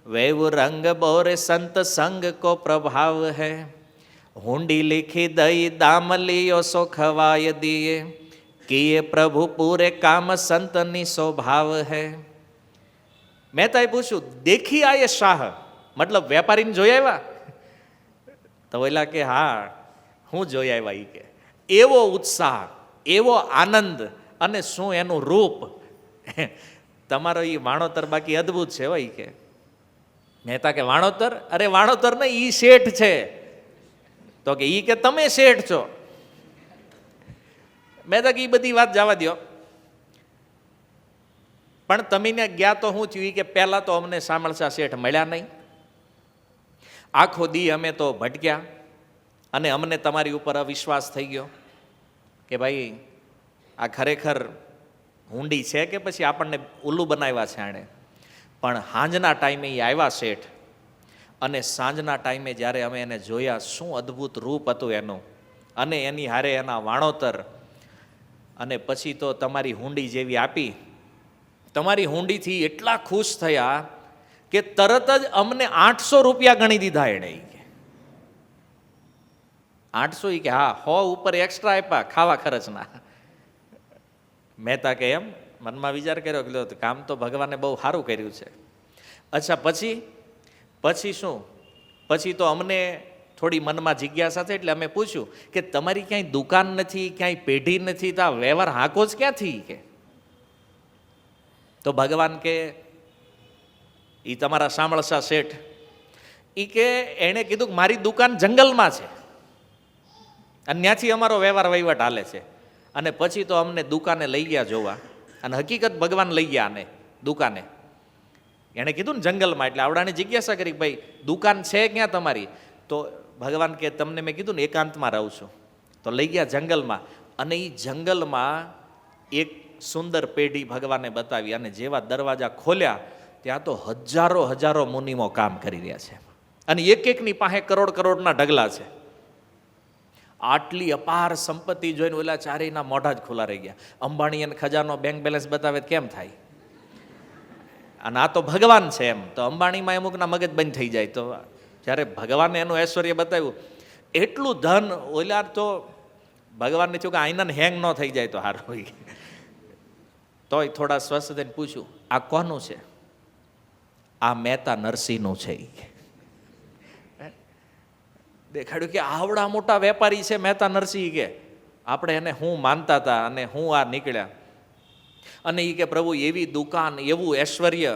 વૈવ રંગ બોરે સંત સંગ કો પ્રભાવ હૈ, હુંડી લીખી દઈ દામ લિયો સો ખવાય દિએ, કિએ પ્રભુ પૂરે કામ સંતની સ્વભાવ હૈ. મહેતાએ પૂછ્યું દેખી આયે શાહ મતલબ વેપારીને જોઈ આવ્યા? તો ઓલા કે હા હું જોઈ આવ્યા. એ કે એવો ઉત્સાહ, એવો આનંદ અને શું એનું રૂપ, તમારો એ વાણોતર બાકી અદ્ભુત છે હોય કે. મહેતા કે વાણોતર? અરે વાણોતર ને ઈ શેઠ છે. તો કે ઈ કે તમે શેઠ છો. મહેતા કે ઈ બધી વાત જવા દો, પણ તમે ને ગયા તો શું થયું કે પહેલા તો અમને સામળસા શેઠ મળ્યા નહીં. આખો દી અમે તો ભટક્યા અને અમને તમારી ઉપર અવિશ્વાસ થઈ ગયો કે ભાઈ આ ખરેખર હુંડી છે કે પછી આપણને ઉલ્લુ બનાવ્યા છે આણે. પણ સાંજના ટાઈમે એ આવ્યા શેઠ, અને સાંજના ટાઈમે જ્યારે અમે એને જોયા શું અદ્ભુત રૂપ હતું એનું, અને એની હારે એના વાણોતર, અને પછી તો તમારી હુંડી જેવી આપી. તમારી હુંડીથી એટલા ખુશ થયા કે તરત જ અમને 800 રૂપિયા ગણી દીધા એણે. 800 કે હા 100 ઉપર એક્સ્ટ્રા આપ્યા ખાવા ખર્ચના. મહેતા કે એમ મનમાં વિચાર કર્યો કે કામ તો ભગવાને બહુ સારું કર્યું છે. અચ્છા પછી શું? પછી તો અમને થોડી મનમાં જિજ્ઞાસા થઈ એટલે અમે પૂછ્યું કે તમારી ક્યાંય દુકાન નથી, ક્યાંય પેઢી નથી, તો આ વ્યવહાર હાંકો જ ક્યાંથી? કે તો ભગવાન કે એ તમારા સામળસા શેઠ એ કે એણે કીધું કે મારી દુકાન જંગલમાં છે અને ત્યાંથી અમારો વ્યવહાર વહીવટ હાલે છે. અને પછી તો અમને દુકાને લઈ ગયા જોવા, અને હકીકત ભગવાન લઈ ગયા આને દુકાને. એણે કીધું ને જંગલમાં, એટલે આવડાની જિજ્ઞાસા કરી ભાઈ દુકાન છે ક્યાં તમારી? તો ભગવાન કે તમને મેં કીધું ને એકાંતમાં રહું છું. તો લઈ ગયા જંગલમાં, અને એ જંગલમાં એક સુંદર પેઢી ભગવાને બતાવી, અને જેવા દરવાજા ખોલ્યા ત્યાં તો હજારો મુનિમો કામ કરી રહ્યા છે, અને એક એકની પાસે કરોડના ઢગલા છે. આટલી અપાર સંપત્તિ જોઈને ઓલા ચારેયના મોઢા જ ખુલ્લા રહી ગયા. અંબાણી અને ખજાનો બેંક બેલેન્સ બતાવે કેમ થાય? અને આ તો ભગવાન છે એમ. તો અંબાણીમાં અમુકના મગજ બંધ થઈ જાય. તો જ્યારે ભગવાને એનું ઐશ્વર્ય બતાવ્યું, એટલું ધન ઓલા તો ભગવાનને થયું કે આઈનાને હેંગ ન થઈ જાય તો સારું હોય. તોય થોડા સ્વસ્થ થઈને પૂછ્યું આ કોનું છે? આ મહેતા નરસિંહનું છે. દેખાડ્યું કે આવડા મોટા વેપારી છે મહેતા નરસિંહ. કે આપણે એને હું માનતા હતા અને હું આ નીકળ્યા. અને એ કે પ્રભુ એવી દુકાન, એવું ઐશ્વર્ય,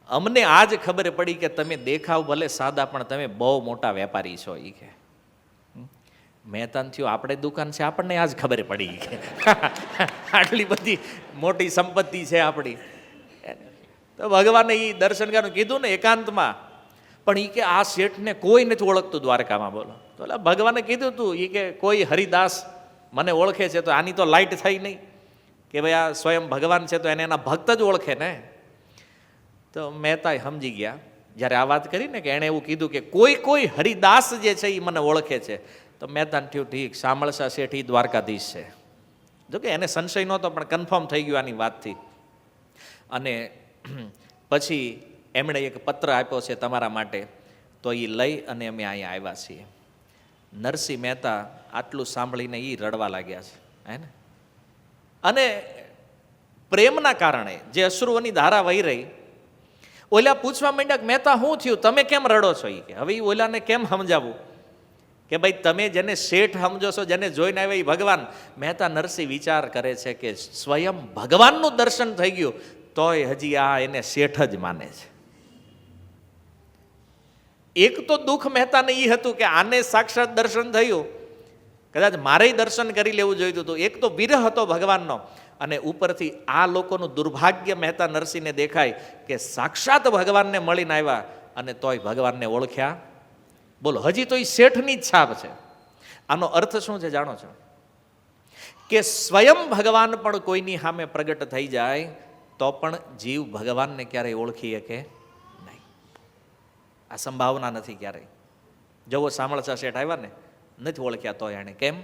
અમને આજ ખબર પડી કે તમે દેખાવ ભલે સાદા પણ તમે બહુ મોટા વેપારી છો. એ કે મહેતાન થયું આપણે દુકાન છે, આપણને આજ ખબર પડી કે આટલી બધી મોટી સંપત્તિ છે આપણી. તો ભગવાને એ દર્શન કરવાનું કીધું ને એકાંતમાં. પણ એ કે આ શેઠને કોઈ નથી ઓળખતું દ્વારકામાં, બોલો. તો એટલે ભગવાને કીધું તું એ કે કોઈ હરિદાસ મને ઓળખે છે તો આની તો લાઈટ થઈ નહીં કે ભાઈ આ સ્વયં ભગવાન છે તો એને એના ભક્ત જ ઓળખે ને. તો મહેતા સમજી ગયા જ્યારે આ વાત કરી ને કે એણે એવું કીધું કે કોઈ હરિદાસ જે છે એ મને ઓળખે છે, તો મહેતાને થયું ઠીક, શામળશા શેઠ ઈ દ્વારકાધીશ છે. જો કે એને સંશય નહોતો પણ કન્ફર્મ થઈ ગયો આની વાતથી. અને પછી એમણે એક પત્ર આપ્યો છે તમારા માટે, તો એ લઈ અને અમે અહીંયા આવ્યા છીએ. નરસિંહ મહેતા આટલું સાંભળીને એ રડવા લાગ્યા છે, હે ને. અને પ્રેમના કારણે જે અશ્રુઓની ધારા વહી રહી, ઓલા પૂછવા માંડ્યા કે મહેતા શું થયું, તમે કેમ રડો છો? એ કે હવે એ ઓલાને કેમ સમજાવવું કે ભાઈ તમે જેને શેઠ સમજો છો, જેને જોઈને આવ્યા એ ભગવાન. મહેતા નરસિંહ વિચાર કરે છે કે સ્વયં ભગવાનનું દર્શન થઈ ગયું તોય હજી આ એને શેઠ જ માને છે. એક તો દુઃખ મહેતાને એ હતું કે આને સાક્ષાત દર્શન થયું, કદાચ મારે દર્શન કરી લેવું જોઈતું હતું. એક તો વિરહ હતો ભગવાનનો, અને ઉપરથી આ લોકોનું દુર્ભાગ્ય મહેતા નરસિંહને દેખાય કે સાક્ષાત ભગવાનને મળીને આવ્યા અને તોય ભગવાનને ઓળખ્યા. બોલો, હજી તો એ શેઠની જ છાપ છે. આનો અર્થ શું છે જાણો છો? કે સ્વયં ભગવાન પણ કોઈની સામે પ્રગટ થઈ જાય તો પણ જીવ ભગવાનને ક્યારેય ઓળખી શકે નહીં. આ સંભાવના નથી ક્યારેય. જવો શામળશા શેઠ આવ્યા ને, નથી ઓળખ્યા તો એને કેમ?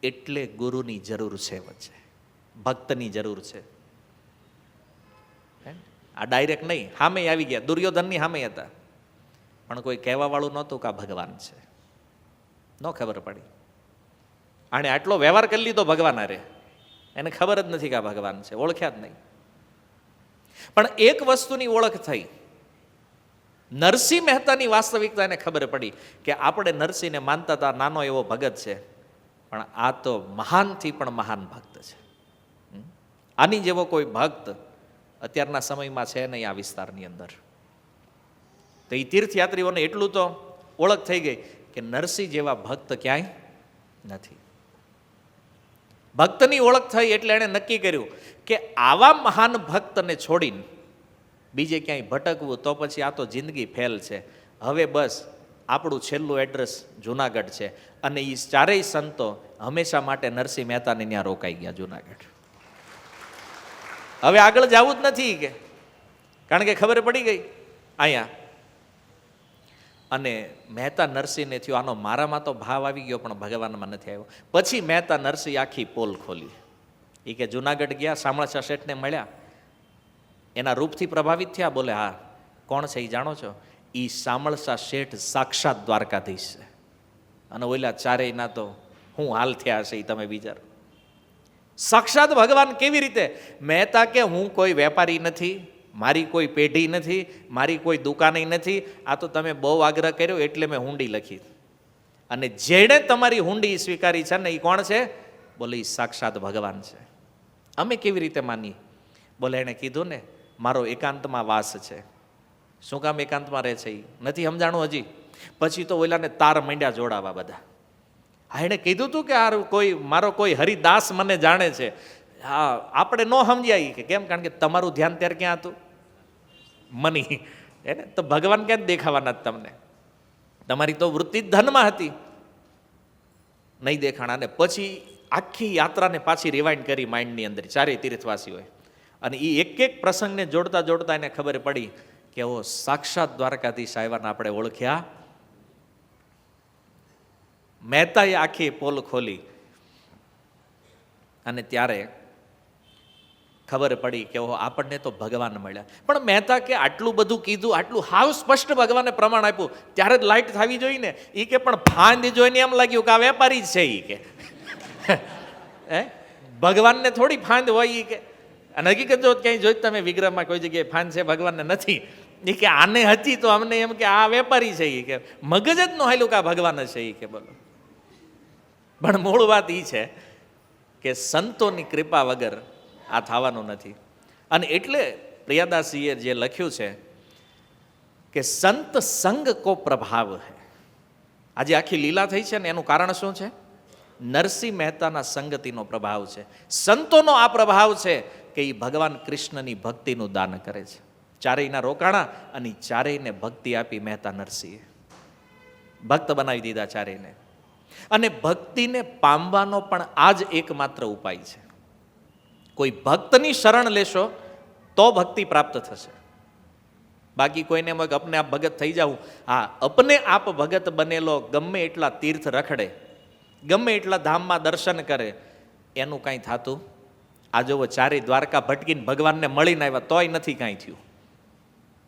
એટલે ગુરુની જરૂર છે, વચ્ચે ભક્તની જરૂર છે. આ ડાયરેક્ટ નહીં, સામે આવી ગયા. દુર્યોધનની સામે હતા પણ કોઈ કહેવા વાળું નહોતું કે આ ભગવાન છે. ન ખબર પડી. આણે આટલો વ્યવહાર કરી લીધો ભગવાન હારે, એને ખબર જ નથી કે આ ભગવાન છે, ઓળખ્યા જ નહીં. પણ એક વસ્તુની ઓળખ થઈ. નરસિંહ મહેતાની વાસ્તવિકતા એને ખબર પડી કે આપણે નરસિંહને માનતા હતા નાનો એવો ભગત છે, પણ આ તો મહાનથી પણ મહાન ભક્ત છે. આની જેવો કોઈ ભક્ત અત્યારના સમયમાં છે નહીં આ વિસ્તારની અંદર. તો એ તીર્થયાત્રીઓને એટલું તો ઓળખ થઈ ગઈ કે નરસિંહ જેવા ભક્ત ક્યાંય નથી. ભક્તની ઓળખ થઈ એટલે એણે નક્કી કર્યું કે આવા મહાન ભક્તને છોડીને બીજે ક્યાંય ભટકવું તો પછી આ તો જિંદગી ફેલ છે. હવે બસ આપણું છેલ્લું એડ્રેસ જુનાગઢ છે. અને એ ચારેય સંતો હંમેશા માટે નરસિંહ મહેતાને ત્યાં રોકાઈ ગયા જુનાગઢ. હવે આગળ જવું જ નથી કે, કારણ કે ખબર પડી ગઈ અહીંયા. અને મહેતા નરસિંહને થયું આનો મારામાં તો ભાવ આવી ગયો પણ ભગવાનમાં નથી આવ્યો. પછી મહેતા નરસિંહ આખી પોલ ખોલી. એ કે જુનાગઢ ગયા, શામળશા શેઠને મળ્યા, એના રૂપથી પ્રભાવિત થયા. બોલે હા, કોણ છે એ જાણો છો? એ શામળશા શેઠ સાક્ષાત દ્વારકાધીશ છે. અને ઓલા ચારેયના તો હું હાલ થયા હશે એ તમે વિચારો. સાક્ષાત ભગવાન કેવી રીતે? મહેતા કે હું કોઈ વેપારી નથી, મારી કોઈ પેઢી નથી, મારી કોઈ દુકાને નથી, આ તો તમે બહુ આગ્રહ કર્યો એટલે મેં હુંડી લખી. અને જેણે તમારી હુંડી સ્વીકારી છે ને એ કોણ છે? બોલે એ સાક્ષાત ભગવાન છે. અમે કેવી રીતે માનીએ? બોલે એણે કીધું ને મારો એકાંતમાં વાસ છે. શું કામ એકાંતમાં રહે છે એ નથી સમજાણું હજી. પછી તો ઓલાને તાર માંડ્યા જોડાવા બધા. હા, એણે કીધું તું કે આ કોઈ મારો કોઈ હરિદાસ મને જાણે છે. હા, આપણે ન સમજ્યા કે કેમ? કારણ કે તમારું ધ્યાન ત્યારે ક્યાં હતું? મની. એને તો ભગવાન ક્યાં દેખાવાના તમને? તમારી તો વૃત્તિ જ ધનમાં હતી, નહીં દેખાણા. અને પછી આખી યાત્રાને પાછી રિવાઇન્ડ કરી માઇન્ડની અંદર ચારેય તીર્થવાસીઓએ. અને એ એક એક પ્રસંગને જોડતા જોડતા એને ખબર પડી કે ઓ સાક્ષાત દ્વારકાધીશ આવ્યાને આપણે ઓળખ્યા. મહેતાએ આખી પોલ ખોલી અને ત્યારે ખબર પડી કે ઓહો આપણને તો ભગવાન મળ્યા. પણ મહેતા કે આટલું બધું કીધું, આટલું હાવ સ્પષ્ટ ભગવાને પ્રમાણ આપ્યું, ત્યારે જ લાઈટ થવી જોઈએ ને. એ કે પણ ફાંદ જોઈને એમ લાગ્યું કે આ વેપારી જ છે. એ કે હે, ભગવાનને થોડી ફાંદ હોય. એ કે અને હકીકત જો ક્યાંય જોઈ તમે વિગ્રહમાં કોઈ જગ્યાએ ફાંદ છે, ભગવાનને નથી. એ કે આને હતી તો અમને એમ કે આ વેપારી છે. એ કે મગજ જ ન હાલ્યું કે આ ભગવાન છે. એ કે બોલો. પણ મૂળ વાત એ છે કે સંતોની કૃપા વગર આ થવાનું નથી. અને એટલે પ્રિયાદાસીએ જે લખ્યું છે કે સંત સંગ કો પ્રભાવ હૈ. આજે આખી લીલા થઈ છે ને એનું કારણ શું છે? નરસિંહ મહેતાના સંગતિનો પ્રભાવ છે. સંતોનો આ પ્રભાવ છે કે એ ભગવાન કૃષ્ણની ભક્તિનું દાન કરે છે. ચારેયના રોકાણા અને ચારેયને ભક્તિ આપી મહેતા નરસિંહે. ભક્ત બનાવી દીધા ચારેયને. અને ભક્તિને પામવાનો પણ આ જ એકમાત્ર ઉપાય છે. કોઈ ભક્તની શરણ લેશો તો ભક્તિ પ્રાપ્ત થશે. બાકી કોઈને એમ અપને આપ ભગત થઈ જાવું, હા, અપને આપ ભગત બનેલો ગમે એટલા તીર્થ રખડે, ગમે એટલા ધામમાં દર્શન કરે, એનું કાંઈ થતું. આ જોવો ચારેય દ્વારકા ભટકીને ભગવાનને મળીને આવ્યા તોય નથી કાંઈ થયું.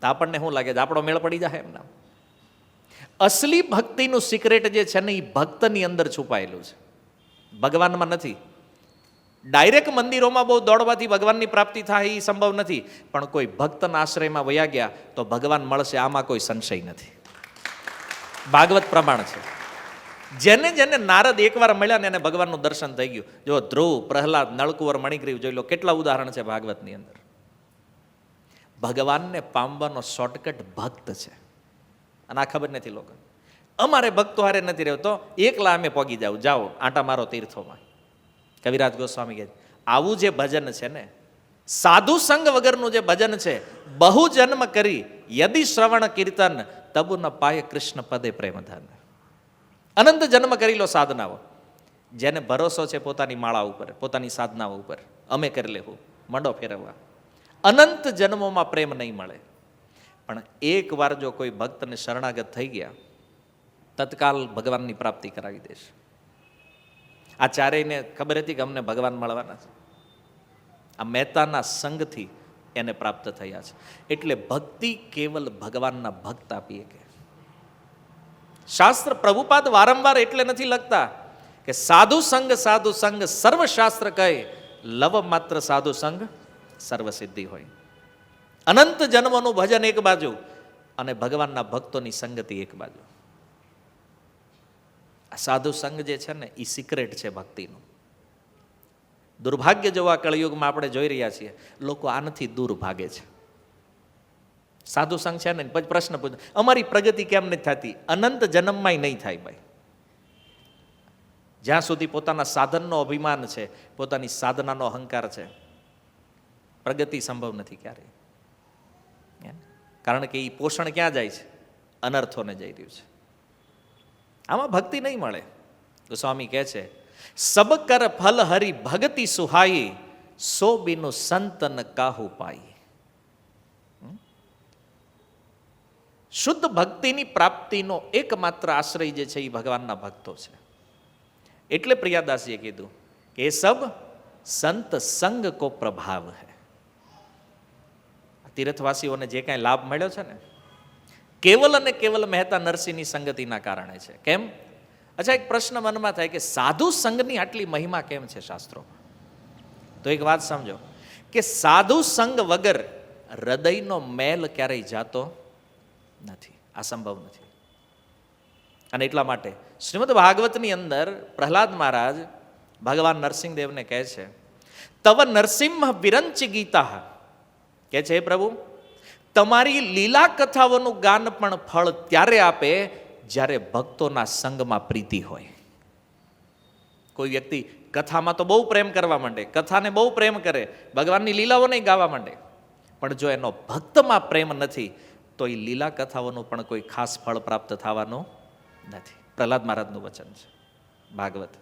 તો આપણને શું લાગે છે આપણો મેળ પડી જાય એમના? અસલી ભક્તિનું સિક્રેટ જે છે ને એ ભક્તની અંદર છુપાયેલું છે, ભગવાનમાં નથી. ડાયરેક્ટ મંદિરોમાં બહુ દોડવાથી ભગવાનની પ્રાપ્તિ થાય એ સંભવ નથી, પણ કોઈ ભક્તના આશ્રયમાં વયા ગયા તો ભગવાન મળશે, આમાં કોઈ સંશય નથી. ભાગવત પ્રમાણ છે. જેને જેને નારદ એકવાર મળ્યા ને એને ભગવાનનું દર્શન થઈ ગયું. જો ધ્રુવ, પ્રહલાદ, નળકુંવર, મણિગ્રીવ જોઈ લો, કેટલા ઉદાહરણ છે ભાગવતની અંદર. ભગવાનને પામવાનો શોર્ટકટ ભક્ત છે. અને આ ખબર નથી લોકો, અમારે ભક્તો હારે નથી રહેતો, એકલા અમે પોગી જાવ, જાઓ આંટા મારો તીર્થોમાં. કવિરાજ ગોસ્વામી કહે આવું જે ભજન છે ને, સાધુ સંગ વગરનું જે ભજન છે, બહુ જન્મ કરી યદિ શ્રવણ કીર્તન તબુ ન પાય કૃષ્ણ પદે પ્રેમ ધન. અનંત જન્મ કરી લો સાધનાઓ. જેને ભરોસો છે પોતાની માળા ઉપર, પોતાની સાધનાઓ ઉપર, અમે કરી લેવું, મંડો ફેરવવા. અનંત જન્મોમાં પ્રેમ નહીં મળે, પણ એક વાર જો કોઈ ભક્તને શરણાગત થઈ ગયા તત્કાલ ભગવાનની પ્રાપ્તિ કરાવી દેશે. આ ચારેયને ખબર હતી કે અમને ભગવાન મળવાના છે. આ મહેતાના સંગથી એને પ્રાપ્ત થયા છે. એટલે ભક્તિ કેવલ ભગવાનના ભક્ત આપીએ કે શાસ્ત્ર પ્રભુપાદ વારંવાર એટલે નથી લખતા કે સાધુ સંગ સર્વશાસ્ત્ર કહે, લવ માત્ર સાધુ સંગ સર્વસિદ્ધિ હોય. અનંત જન્મનું ભજન એક બાજુ અને ભગવાનના ભક્તોની સંગતિ એક બાજુ. આ સાધુ સંગ જે છે ને એ સિક્રેટ છે ભક્તિનું. દુર્ભાગ્ય જેવા કળિયુગમાં આપણે જોઈ રહ્યા છીએ, લોકો આનાથી દૂર ભાગે છે. સાધુ સંગ છે ને પછી પ્રશ્ન પૂછે અમારી પ્રગતિ કેમ નથી થતી? અનંત જન્મમાંય નહીં થાય ભાઈ. જ્યાં સુધી પોતાના સાધનનો અભિમાન છે, પોતાની સાધનાનો અહંકાર છે, પ્રગતિ સંભવ નથી ક્યારેય. કારણ કે એ પોષણ ક્યાં જાય છે? અનર્થોને જઈ રહ્યું છે. આમાં ભક્તિ નહીં મળે. ગોસ્વામી કહે છે સબ કર ફલ હરી ભગતિ સુહાઈ, સો બીનું સંતન કાહુ પાઈ. શુદ્ધ ભક્તિની પ્રાપ્તિનો એકમાત્ર આશ્રય જે છે એ ભગવાનના ભક્તો છે. એટલે પ્રિયાદાસીએ કીધું કે એ સબ સંત સંગ કો પ્રભાવ હૈ. તીર્થવાસીઓને જે કાંઈ લાભ મળ્યો છે ને, કેવલ અને કેવલ મહેતા નરસિંહની સંગતિના કારણે છે. કેમ? અચ્છા, એક પ્રશ્ન મનમાં થાય કે સાધુ સંઘની આટલી મહિમા કેમ છે શાસ્ત્રોમાં? તો એક વાત સમજો કે સાધુ સંઘ વગર હૃદયનો મેલ ક્યારેય જાતો નથી, આ સંભવ નથી. અને એટલા માટે શ્રીમદ ભાગવતની અંદર પ્રહલાદ મહારાજ ભગવાન નરસિંહદેવને કહે છે તવ નરસિંહ વિરંચ ગીતા, કે છે પ્રભુ તમારી લીલા કથાઓનું ગાન પણ ફળ ત્યારે આપે જ્યારે ભક્તોના સંગમાં પ્રીતિ હોય. કોઈ વ્યક્તિ કથામાં તો બહુ પ્રેમ કરવા માંડે, કથાને બહુ પ્રેમ કરે, ભગવાનની લીલાઓને ગાવા માંડે, પણ જો એનો ભક્તમાં પ્રેમ નથી તો એ લીલા કથાઓનું પણ કોઈ ખાસ ફળ પ્રાપ્ત થવાનું નથી. પ્રહલાદ મહારાજનું વચન છે ભાગવત.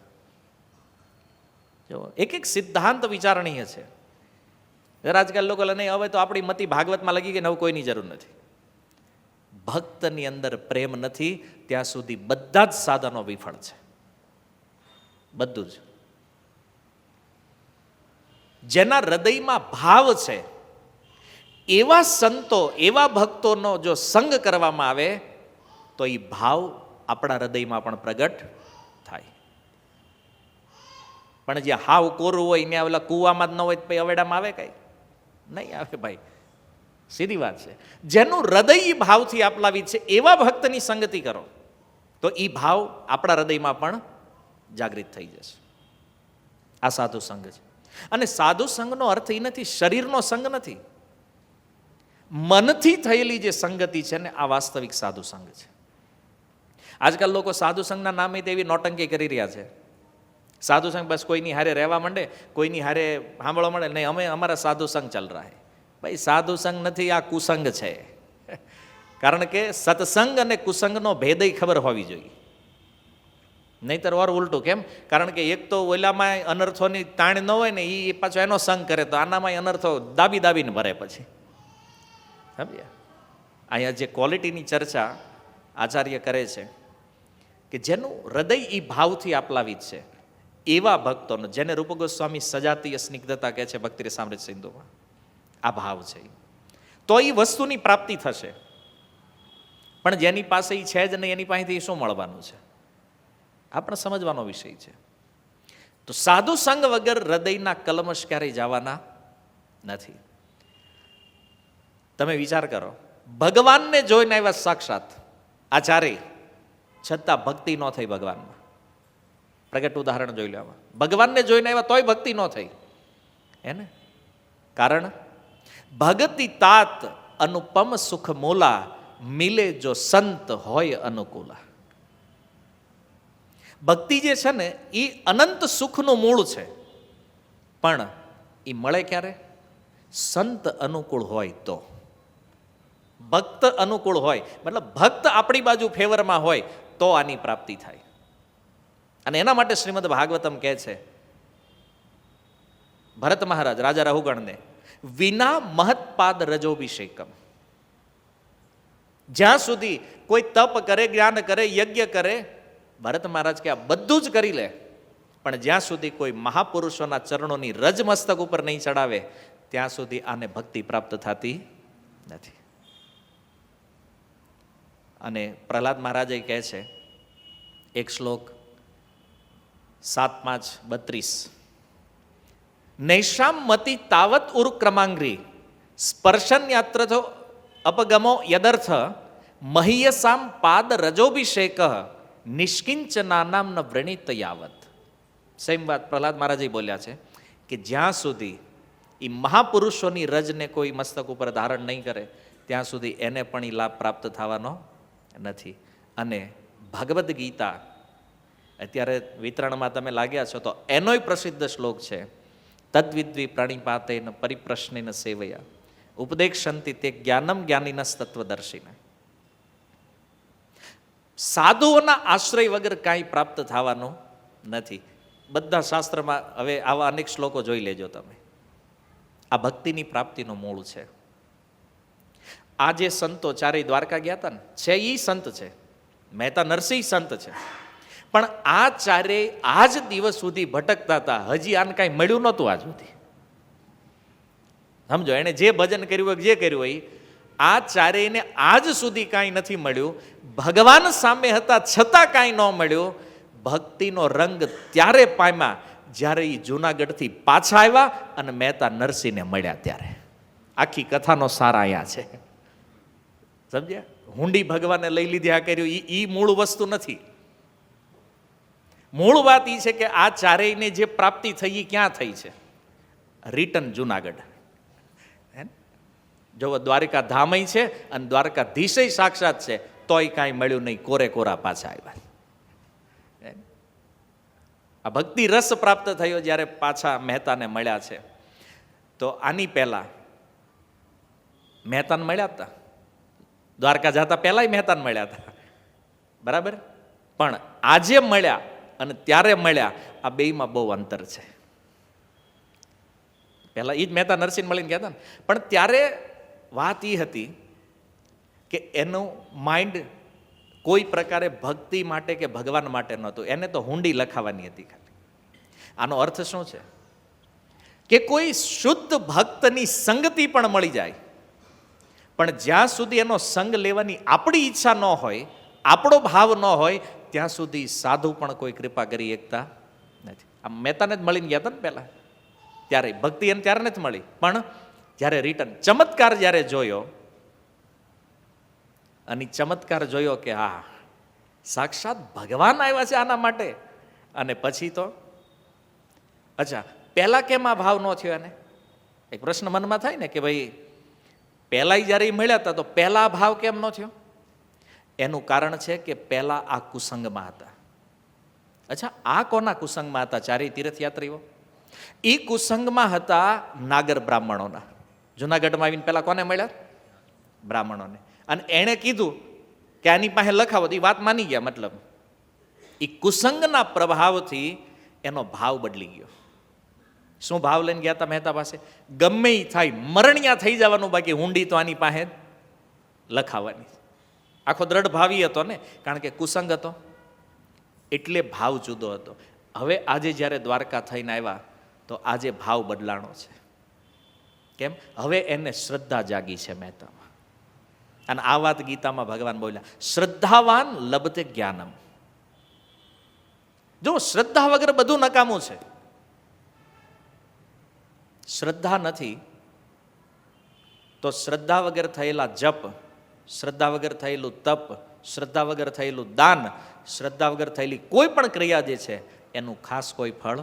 જો એક એક સિદ્ધાંત વિચારણીય છે. આજકાલ લોકો નહીં હવે તો આપણી મતિ ભાગવતમાં લગી ગઈ, હવે કોઈની જરૂર નથી. ભક્તની અંદર પ્રેમ નથી ત્યાં સુધી બધા જ સાધનો વિફળ છે, બધું જ. જેના હૃદયમાં ભાવ છે એવા સંતો, એવા ભક્તોનો જો સંગ કરવામાં આવે તો એ ભાવ આપણા હૃદયમાં પણ પ્રગટ થાય. પણ જે હાવ કોરું હોય ને ઓલા કુવામાં જ ન હોય તો અવેડામાં આવે કઈ નહીં આવે ભાઈ, સીધી વાત છે. જેનું હૃદય ભાવથી આપલાવી છે એવા ભક્તની સંગતિ કરો તો એ ભાવ આપણા હૃદયમાં પણ જાગૃત થઈ જશે. આ સાધુ સંઘ છે. અને સાધુ સંઘનો અર્થ એ નથી શરીરનો સંઘ નથી, મનથી થયેલી જે સંગતિ છે ને આ વાસ્તવિક સાધુ સંઘ છે. આજકાલ લોકો સાધુ સંઘના નામે તેવી નોટંકી કરી રહ્યા છે. સાધુ સંઘ બસ કોઈની હારે રહેવા માંડે, કોઈની હારે સાંભળવા માંડે, નહીં અમે અમારા સાધુ સંઘ ચાલ રહા હે. ભાઈ સાધુ સંગ નથી, આ કુસંગ છે. કારણ કે સત્સંગ અને કુસંગનો ભેદય ખબર હોવી જોઈએ, નહીતર ઓર ઉલટું. કેમ? કારણ કે એક તો ઓલામાં અનર્થોની તાણ ન હોય ને, એ પાછો એનો સંગ કરે, તો આનામાં અનર્થો દાબીને ભરે પછી. સમજ્યા? અહીંયા જે ક્વોલિટીની ચર્ચા આચાર્ય કરે છે કે જેનું હૃદય એ ભાવથી આપલાવિત છે, એવા ભક્તોનો, જેને રૂપ ગોસ્વામી સજાતીય સ્નિગ્ધતા કહે છે ભક્તિ રસામૃત સિંધુમાં, આ ભાવ છે, તો એ વસ્તુની પ્રાપ્તિ થશે. પણ જેની પાસે એ છે જ નહીં, એની પાસેથી શું મળવાનું છે? આપણે સમજવાનો વિષય છે. તો સાધુ સંગ વગર હૃદયના કલમશ ક્યારેય જવાના નથી. તમે વિચાર કરો, ભગવાનને જોઈને આવ્યા સાક્ષાત આચાર્ય, છતાં ભક્તિ ન થઈ ભગવાનમાં. પ્રગટ ઉદાહરણ જોઈ લેવા. ભગવાનને જોઈને આવ્યા તોય ભક્તિ ન થઈ. એને કારણ ભગતિ તાત અનુપમ સુખ મોલા, મિલે જો સંત હોય અનુકૂલા. ભક્તિ જે છે ને એ અનંત સુખનું મૂળ છે, પણ એ મળે ક્યારે? સંત અનુકૂળ હોય તો. ભક્ત અનુકૂળ હોય, મતલબ ભક્ત આપણી બાજુ ફેવરમાં હોય તો આની પ્રાપ્તિ થાય. અને એના માટે શ્રીમદ ભાગવતમ કહે છે ભરત મહારાજ રાજા રહુગણને, વિના મહત્પાદ રજોભિષેકમ. જ્યાં સુધી કોઈ તપ કરે, જ્ઞાન કરે, યજ્ઞ કરે, ભરત મહારાજ કે આ બધું જ કરી લે, પણ જ્યાં સુધી કોઈ મહાપુરુષોના ચરણોની રજ મસ્તક ઉપર નહીં ચડાવે, ત્યાં સુધી આને ભક્તિ પ્રાપ્ત થતી નથી. અને પ્રહલાદ મહારાજે કહે છે એક શ્લોક 7:5-32, નૈષામ મતિ તાવત ઉર ક્રમાંગ્રી સ્પર્શન યાત્ર તો અપગમો યદર્થ મહિયસામ પાદ રજોભિષેક નિષ્કિંચનાનામ ન વ્રણિત યાવત. સેમ વાત પ્રહલાદ મહારાજે બોલ્યા છે કે જ્યાં સુધી એ મહાપુરુષોની રજને કોઈ મસ્તક ઉપર ધારણ નહીં કરે, ત્યાં સુધી એને પણ એ લાભ પ્રાપ્ત થવાનો નથી. અને ભગવદ્ ગીતા અત્યારે વિતરણમાં તમે લાગ્યા છો તો એનોય પ્રસિદ્ધ શ્લોક છે, તદ્વિદ્વી પ્રાણીપાતેન પરિપ્રશ્નેન સેવયા ઉપદેક્ષંતિ તે જ્ઞાનમ જ્ઞાનીનસ તત્વદર્શિને. સાધુઓના આશ્રય વગર કાંઈ પ્રાપ્ત થવાનું નથી. બધા શાસ્ત્રમાં હવે આવા અનેક શ્લોકો જોઈ લેજો તમે. આ ભક્તિની પ્રાપ્તિનું મૂળ છે. આ જે સંતો ચારેય દ્વારકા ગયા હતા ને, છે એ સંત છે, મહેતા નરસિંહ સંત છે, પણ આ ચારેય આજ દિવસ સુધી ભટકતા હતા. હજી આને કાંઈ મળ્યું નહોતું આજ સુધી. સમજો, એને જે ભજન કર્યું હોય, જે કર્યું હોય, આ ચારેયને આજ સુધી કાંઈ નથી મળ્યું. ભગવાન સામે હતા છતાં કાંઈ ન મળ્યું. ભક્તિનો રંગ ત્યારે પામ્યા જ્યારે એ જૂનાગઢથી પાછા આવ્યા અને મહેતા નરસિંહને મળ્યા ત્યારે. આખી કથાનો સાર અહીંયા છે. સમજ્યા? હુંડી ભગવાને લઈ લીધી, આ કર્યું, એ મૂળ વસ્તુ નથી. મૂળ વાત એ છે કે આ ચારેયને જે પ્રાપ્તિ થઈ એ ક્યાં થઈ છે? રિટર્ન જૂનાગઢ. જો દ્વારકા ધામય છે અને દ્વારકાધીશ સાક્ષાત છે, તોય કાંઈ મળ્યું નહીં, કોરે કોરા પાછા આવ્યા. આ ભક્તિ રસ પ્રાપ્ત થયો જ્યારે પાછા મહેતાને મળ્યા છે. તો આની પહેલા મહેતાને મળ્યા હતા, દ્વારકા જતા પહેલાય મહેતાને મળ્યા હતા, બરાબર. પણ આજે મળ્યા અને ત્યારે મળ્યા, આ બેયમાં બહુ અંતર છે. પહેલા એ જ મહેતા નરસિંહ મળીને કહેતા ને, પણ ત્યારે વાત એ હતી કે એનું માઇન્ડ કોઈ પ્રકારે ભક્તિ માટે કે ભગવાન માટે નહોતું, એને તો હુંડી લખાવાની હતી ખાલી. આનો અર્થ શું છે કે કોઈ શુદ્ધ ભક્તની સંગતિ પણ મળી જાય, પણ જ્યાં સુધી એનો સંગ લેવાની આપણી ઈચ્છા ન હોય, આપણો ભાવ ન હોય, ત્યાં સુધી સાધુ પણ કોઈ કૃપા કરી શકતા નથી. આ મહેતાને જ મળીને ગયા હતા ને પહેલા, ત્યારે ભક્તિ એને ત્યારે નથી મળી. પણ જ્યારે રિટર્ન ચમત્કાર જ્યારે જોયો, અને ચમત્કાર જોયો કે હા સાક્ષાત ભગવાન આવ્યા છે આના માટે, અને પછી તો અચ્છા પહેલા કેમ આ ભાવ ન થયો? એને એક પ્રશ્ન મનમાં થાય ને કે ભાઈ પહેલા જ્યારે મળ્યા હતા તો પહેલા ભાવ કેમ ન થયો? એનું કારણ છે કે પહેલા આ કુસંગમાં હતા. અચ્છા, આ કોના કુસંગમાં હતા? ચારેય તીર્થયાત્રીઓ એ કુસંગમાં હતા નાગર બ્રાહ્મણોના. જુનાગઢમાં આવીને પહેલાં કોને મળ્યા? બ્રાહ્મણોને. અને એણે કીધું કે આની પાસે લખાવો, તો એ વાત માની ગયા. મતલબ એ કુસંગના પ્રભાવથી એનો ભાવ બદલી ગયો. શું ભાવ લઈને ગયા હતા મહેતા પાસે? ગમે એ થાય, મરણિયા થઈ જવાનું, બાકી હુંડી તો આની પાસે લખાવાની. આખો દ્રઢ ભાવી હતો ને, કારણ કે કુસંગ હતો એટલે ભાવ જુદો હતો. હવે આજે જ્યારે દ્વારકા થઈને આવ્યા તો આજે ભાવ બદલાણો છે. કેમ? હવે એને શ્રદ્ધા જાગી છે મહેતામાં. અને આ વાત ગીતામાં ભગવાન બોલ્યા, શ્રદ્ધાવાન લભતે જ્ઞાનમ. જો શ્રદ્ધા વગર બધું નકામું છે. શ્રદ્ધા નથી તો શ્રદ્ધા વગર થયેલા જપ, શ્રદ્ધા વગર થયેલું તપ, શ્રદ્ધા વગર થયેલું દાન, શ્રદ્ધા વગર થયેલી કોઈ પણ ક્રિયા જે છે એનું ખાસ કોઈ ફળ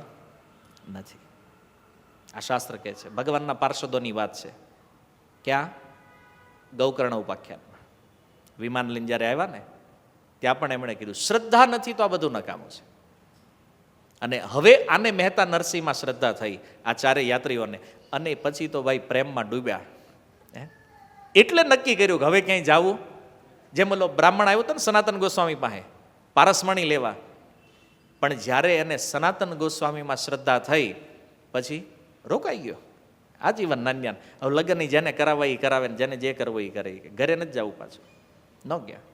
નથી. આ શાસ્ત્ર કહે છે. ભગવાનના પાર્ષદોની વાત છે. ક્યાં? ગૌકર્ણ ઉપાખ્યાનમાં વિમાન લઈને જ્યારે આવ્યા ને ત્યાં પણ એમણે કીધું શ્રદ્ધા નથી તો આ બધું નકામું છે. અને હવે આને મહેતા નરસિંહમાં શ્રદ્ધા થઈ આ ચારેય યાત્રીઓને, અને પછી તો ભાઈ પ્રેમમાં ડૂબ્યા. એટલે નક્કી કર્યું કે હવે ક્યાંય જાવું. જેમ ઓલો બ્રાહ્મણ આવ્યો હતો ને સનાતન ગોસ્વામી પાસે પારસમણી લેવા, પણ જ્યારે એને સનાતન ગોસ્વામીમાં શ્રદ્ધા થઈ પછી રોકાઈ ગયો. આજીવન નાન્યાન. હવે લગ્નની જેને કરાવવા એ કરાવે ને જેને જે કરવું એ કરે. ઘરે નથી જવું પાછું, ન ગયા.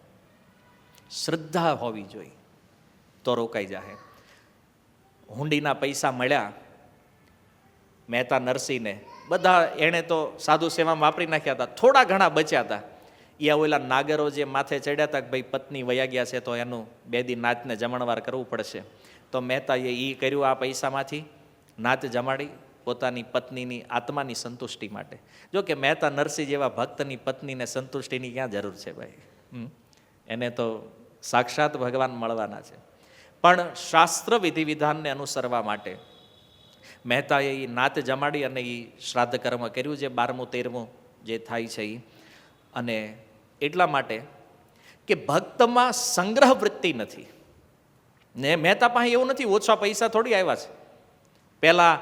શ્રદ્ધા હોવી જોઈએ તો રોકાઈ જાય. હુંડીના પૈસા મળ્યા મહેતા નરસિંહને, બધા એણે તો સાધુ સેવામાં વાપરી નાખ્યા હતા. થોડા ઘણા બચ્યા હતા. એ ઓલા નાગરો જે માથે ચડ્યા હતા કે ભાઈ પત્ની વયા ગયા છે તો એનું 2 દિન નાતને જમણવાર કરવું પડશે, તો મહેતાએ એ કર્યું. આ પૈસામાંથી નાત જમાડી પોતાની પત્નીની આત્માની સંતુષ્ટિ માટે. જો કે મહેતા નરસિંહ જેવા ભક્તની પત્નીને સંતુષ્ટિની ક્યાં જરૂર છે ભાઈ? એને તો સાક્ષાત ભગવાન મળવાના છે. પણ શાસ્ત્ર વિધિ વિધાનને અનુસરવા માટે મહેતાએ એ નાત જમાડી અને એ શ્રાદ્ધ કર્મ કર્યું, જે 12મું 13મું જે થાય છે એ. અને એટલા માટે કે ભક્તમાં સંગ્રહ વૃત્તિ નથી ને. મહેતા પાસે એવું નથી ઓછા પૈસા થોડી આવ્યા છે. પહેલાં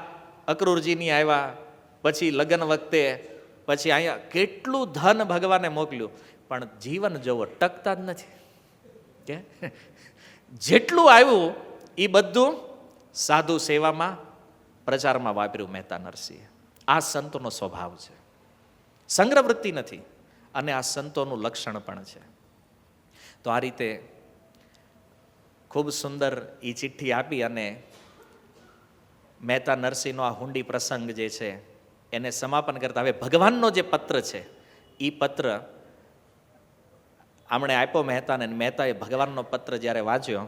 અક્રૂરજીની આવ્યા, પછી લગ્ન વખતે, પછી અહીંયા કેટલું ધન ભગવાને મોકલ્યું, પણ જીવન જોવો ટકતા જ નથી. કે જેટલું આવ્યું એ બધું સાધુ સેવામાં પ્રચારમાં વાપર્યું મહેતા નરસિંહે. આ સંતોનો સ્વભાવ છે. સંગ્રહ વૃત્તિ નથી અને આ સંતોનું લક્ષણ પણ છે. તો આ રીતે ખૂબ સુંદર એ ચિઠ્ઠી આપી અને મહેતા નરસિંહનો આ હુંડી પ્રસંગ જે છે એને સમાપન કરતા. હવે ભગવાનનો જે પત્ર છે એ પત્ર આમણે આપ્યો મહેતાને. મહેતાએ ભગવાનનો પત્ર જ્યારે વાંચ્યો,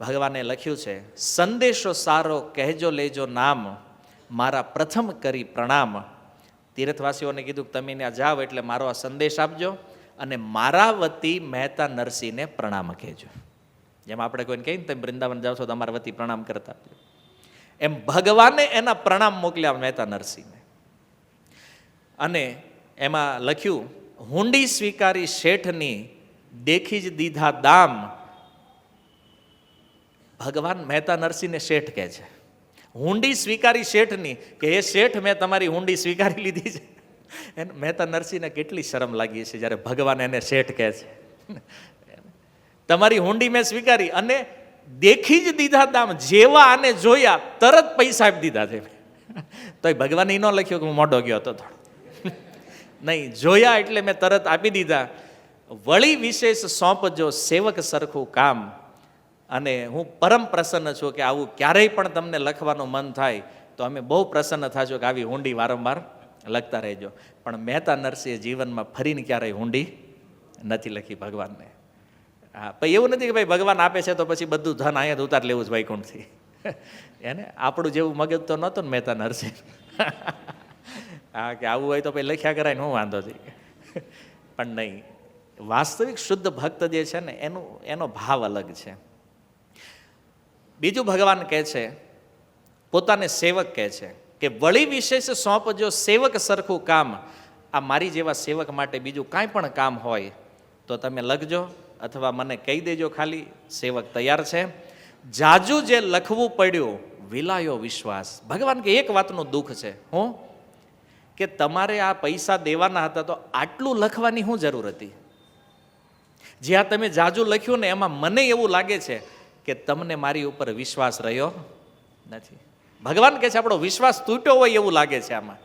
ભગવાને લખ્યું છે, સંદેશો સારો કહેજો લેજો નામ, મારા પ્રથમ કરી પ્રણામ. તીર્થવાસીઓને કીધું કે તમે ત્યાં જાઓ એટલે મારો આ સંદેશ આપજો અને મારા વતી મહેતા નરસિંહને પ્રણામ કહેજો. જેમ આપણે કોઈને કહીએ ને તમે વૃંદાવન જાઓ છો તો અમારા વતી પ્રણામ કરતા આપજો, એમ ભગવાને એના પ્રણામ મોકલ્યા મહેતા નરસિંહને. અને એમાં લખ્યું, હુંડી સ્વીકારી શેઠની દેખી જ દીધા દામ. ભગવાન મહેતા નરસિંહને શેઠ કહે છે. હુંડી સ્વીકારી શેઠની, કે એ શેઠ મેં તમારી હુંડી સ્વીકારી લીધી છે. એને મહેતા નરસિંહને કેટલી શરમ લાગી છે જ્યારે ભગવાન એને શેઠ કહે છે. તમારી હુંડી મેં સ્વીકારી અને દેખી જ દીધા દામ. જેવા આને જોયા તરત પૈસા આપી દીધા છે. તો ભગવાન એ ન લખ્યું કે હું મોઢો ગયો હતો થોડો. નહીં, જોયા એટલે મેં તરત આપી દીધા. વળી વિશેષ સોંપજો સેવક સરખું કામ. અને હું પરમ પ્રસન્ન છું કે આવું ક્યારેય પણ તમને લખવાનું મન થાય તો અમે બહુ પ્રસન્ન થાજો કે આવી હુંડી વારંવાર લખતા રહેજો. પણ મહેતા નરસિંહે જીવનમાં ફરીને ક્યારેય હુંડી નથી લખી ભગવાનને. હા, પછી એવું નથી કે ભાઈ ભગવાન આપે છે તો પછી બધું ધન અહીંયા જ ઉતાર લેવું જ વૈકુંઠથી. એને આપણું જેવું મગજ તો નહોતું ને મહેતા નરસિંહ. હા, કે આવું હોય તો પછી લખ્યા કરાય ને હું વાંધો છે. પણ નહીં, વાસ્તવિક શુદ્ધ ભક્ત જે છે ને એનો ભાવ અલગ છે. બીજું ભગવાન કહે છે, પોતાને સેવક કહે છે કે વળી વિશેષ સોંપજો સેવક સરખું કામ. આ મારી જેવા સેવક માટે બીજું કાંઈ પણ કામ હોય તો તમે લખજો અથવા મને કહી દેજો, ખાલી સેવક તૈયાર છે. જાજુ જે લખવું પડ્યું વિલાયો વિશ્વાસ. ભગવાન કે એક વાતનું દુઃખ છે, હું કે તમારે આ પૈસા દેવાના હતા તો આટલું લખવાની શું જરૂર હતી? જ્યાં તમે જાજુ લખ્યું ને એમાં મને એવું લાગે છે કે તમને મારી ઉપર વિશ્વાસ રહ્યો નથી. ભગવાન કહે છે આપણો વિશ્વાસ તૂટ્યો હોય એવું લાગે છે આમાં.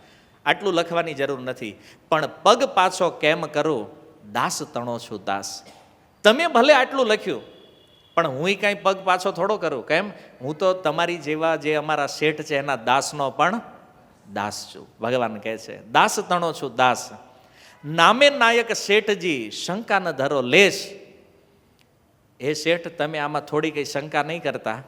આટલું લખવાની જરૂર નથી. પણ પગ પાછો કેમ કરું, દાસ તણો છું દાસ. તમે ભલે આટલું લખ્યું પણ હું કાંઈ પગ પાછો થોડો કરું. કેમ? હું તો તમારી જેવા જે અમારા શેઠ છે એના દાસનો પણ દાસ છું. ભગવાન કહે છે દાસ તણો છું દાસ. નામે નાયક શેઠજી શંકા ન ધરો લેશ. એ શેઠ તમે આમાં થોડી કઈ શંકા નહીં કરતા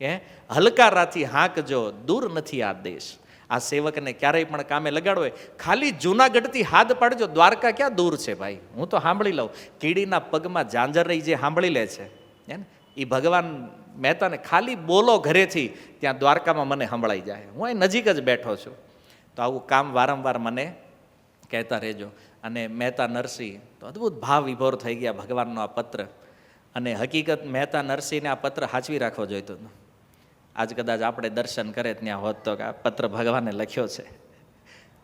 કે હલકારાથી હાંકજો, દૂર નથી આ દેશ. આ સેવકને ક્યારેય પણ કામે લગાડો હોય, ખાલી જૂનાગઢથી હાથ પાડજો, દ્વારકા ક્યાં દૂર છે ભાઈ, હું તો સાંભળી લઉં. કીડીના પગમાં ઝાંઝર રહી જે સાંભળી લે છે એ ભગવાન મહેતાને ખાલી બોલો ઘરેથી, ત્યાં દ્વારકામાં મને સંભળાઈ જાય. હું અહીં નજીક જ બેઠો છું. તો આવું કામ વારંવાર મને કહેતા રહેજો. અને મહેતા નરસિંહ તો અદ્ભુત ભાવ વિભોર થઈ ગયા ભગવાનનો આ પત્ર. અને હકીકત મહેતા નરસિંહને આ પત્ર સાચવી રાખવો જોઈતો હતો. આજ કદાચ આપણે દર્શન કરે ત્યાં હોત તો કે આ પત્ર ભગવાને લખ્યો છે.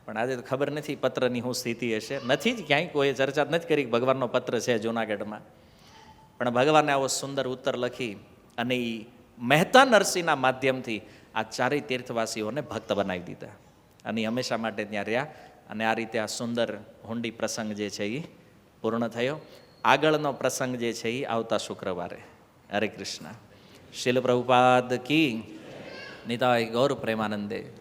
પણ આજે તો ખબર નથી પત્રની શું સ્થિતિ હશે. નથી જ ક્યાંય કોઈ ચર્ચા જ નથી કરી ભગવાનનો પત્ર છે જૂનાગઢમાં. પણ ભગવાને આવો સુંદર ઉત્તર લખી અને એ મહેતા નરસિંહના માધ્યમથી આ ચારેય તીર્થવાસીઓને ભક્ત બનાવી દીધા અને હંમેશા માટે ત્યાં રહ્યા. અને આ રીતે આ સુંદર હુંડી પ્રસંગ જે છે એ પૂર્ણ થયો. આગળનો પ્રસંગ જે છે એ આવતા શુક્રવારે. હરે કૃષ્ણ. શીલ પ્રભુપાદ કી નિતાય ગૌર પ્રેમાનંદે.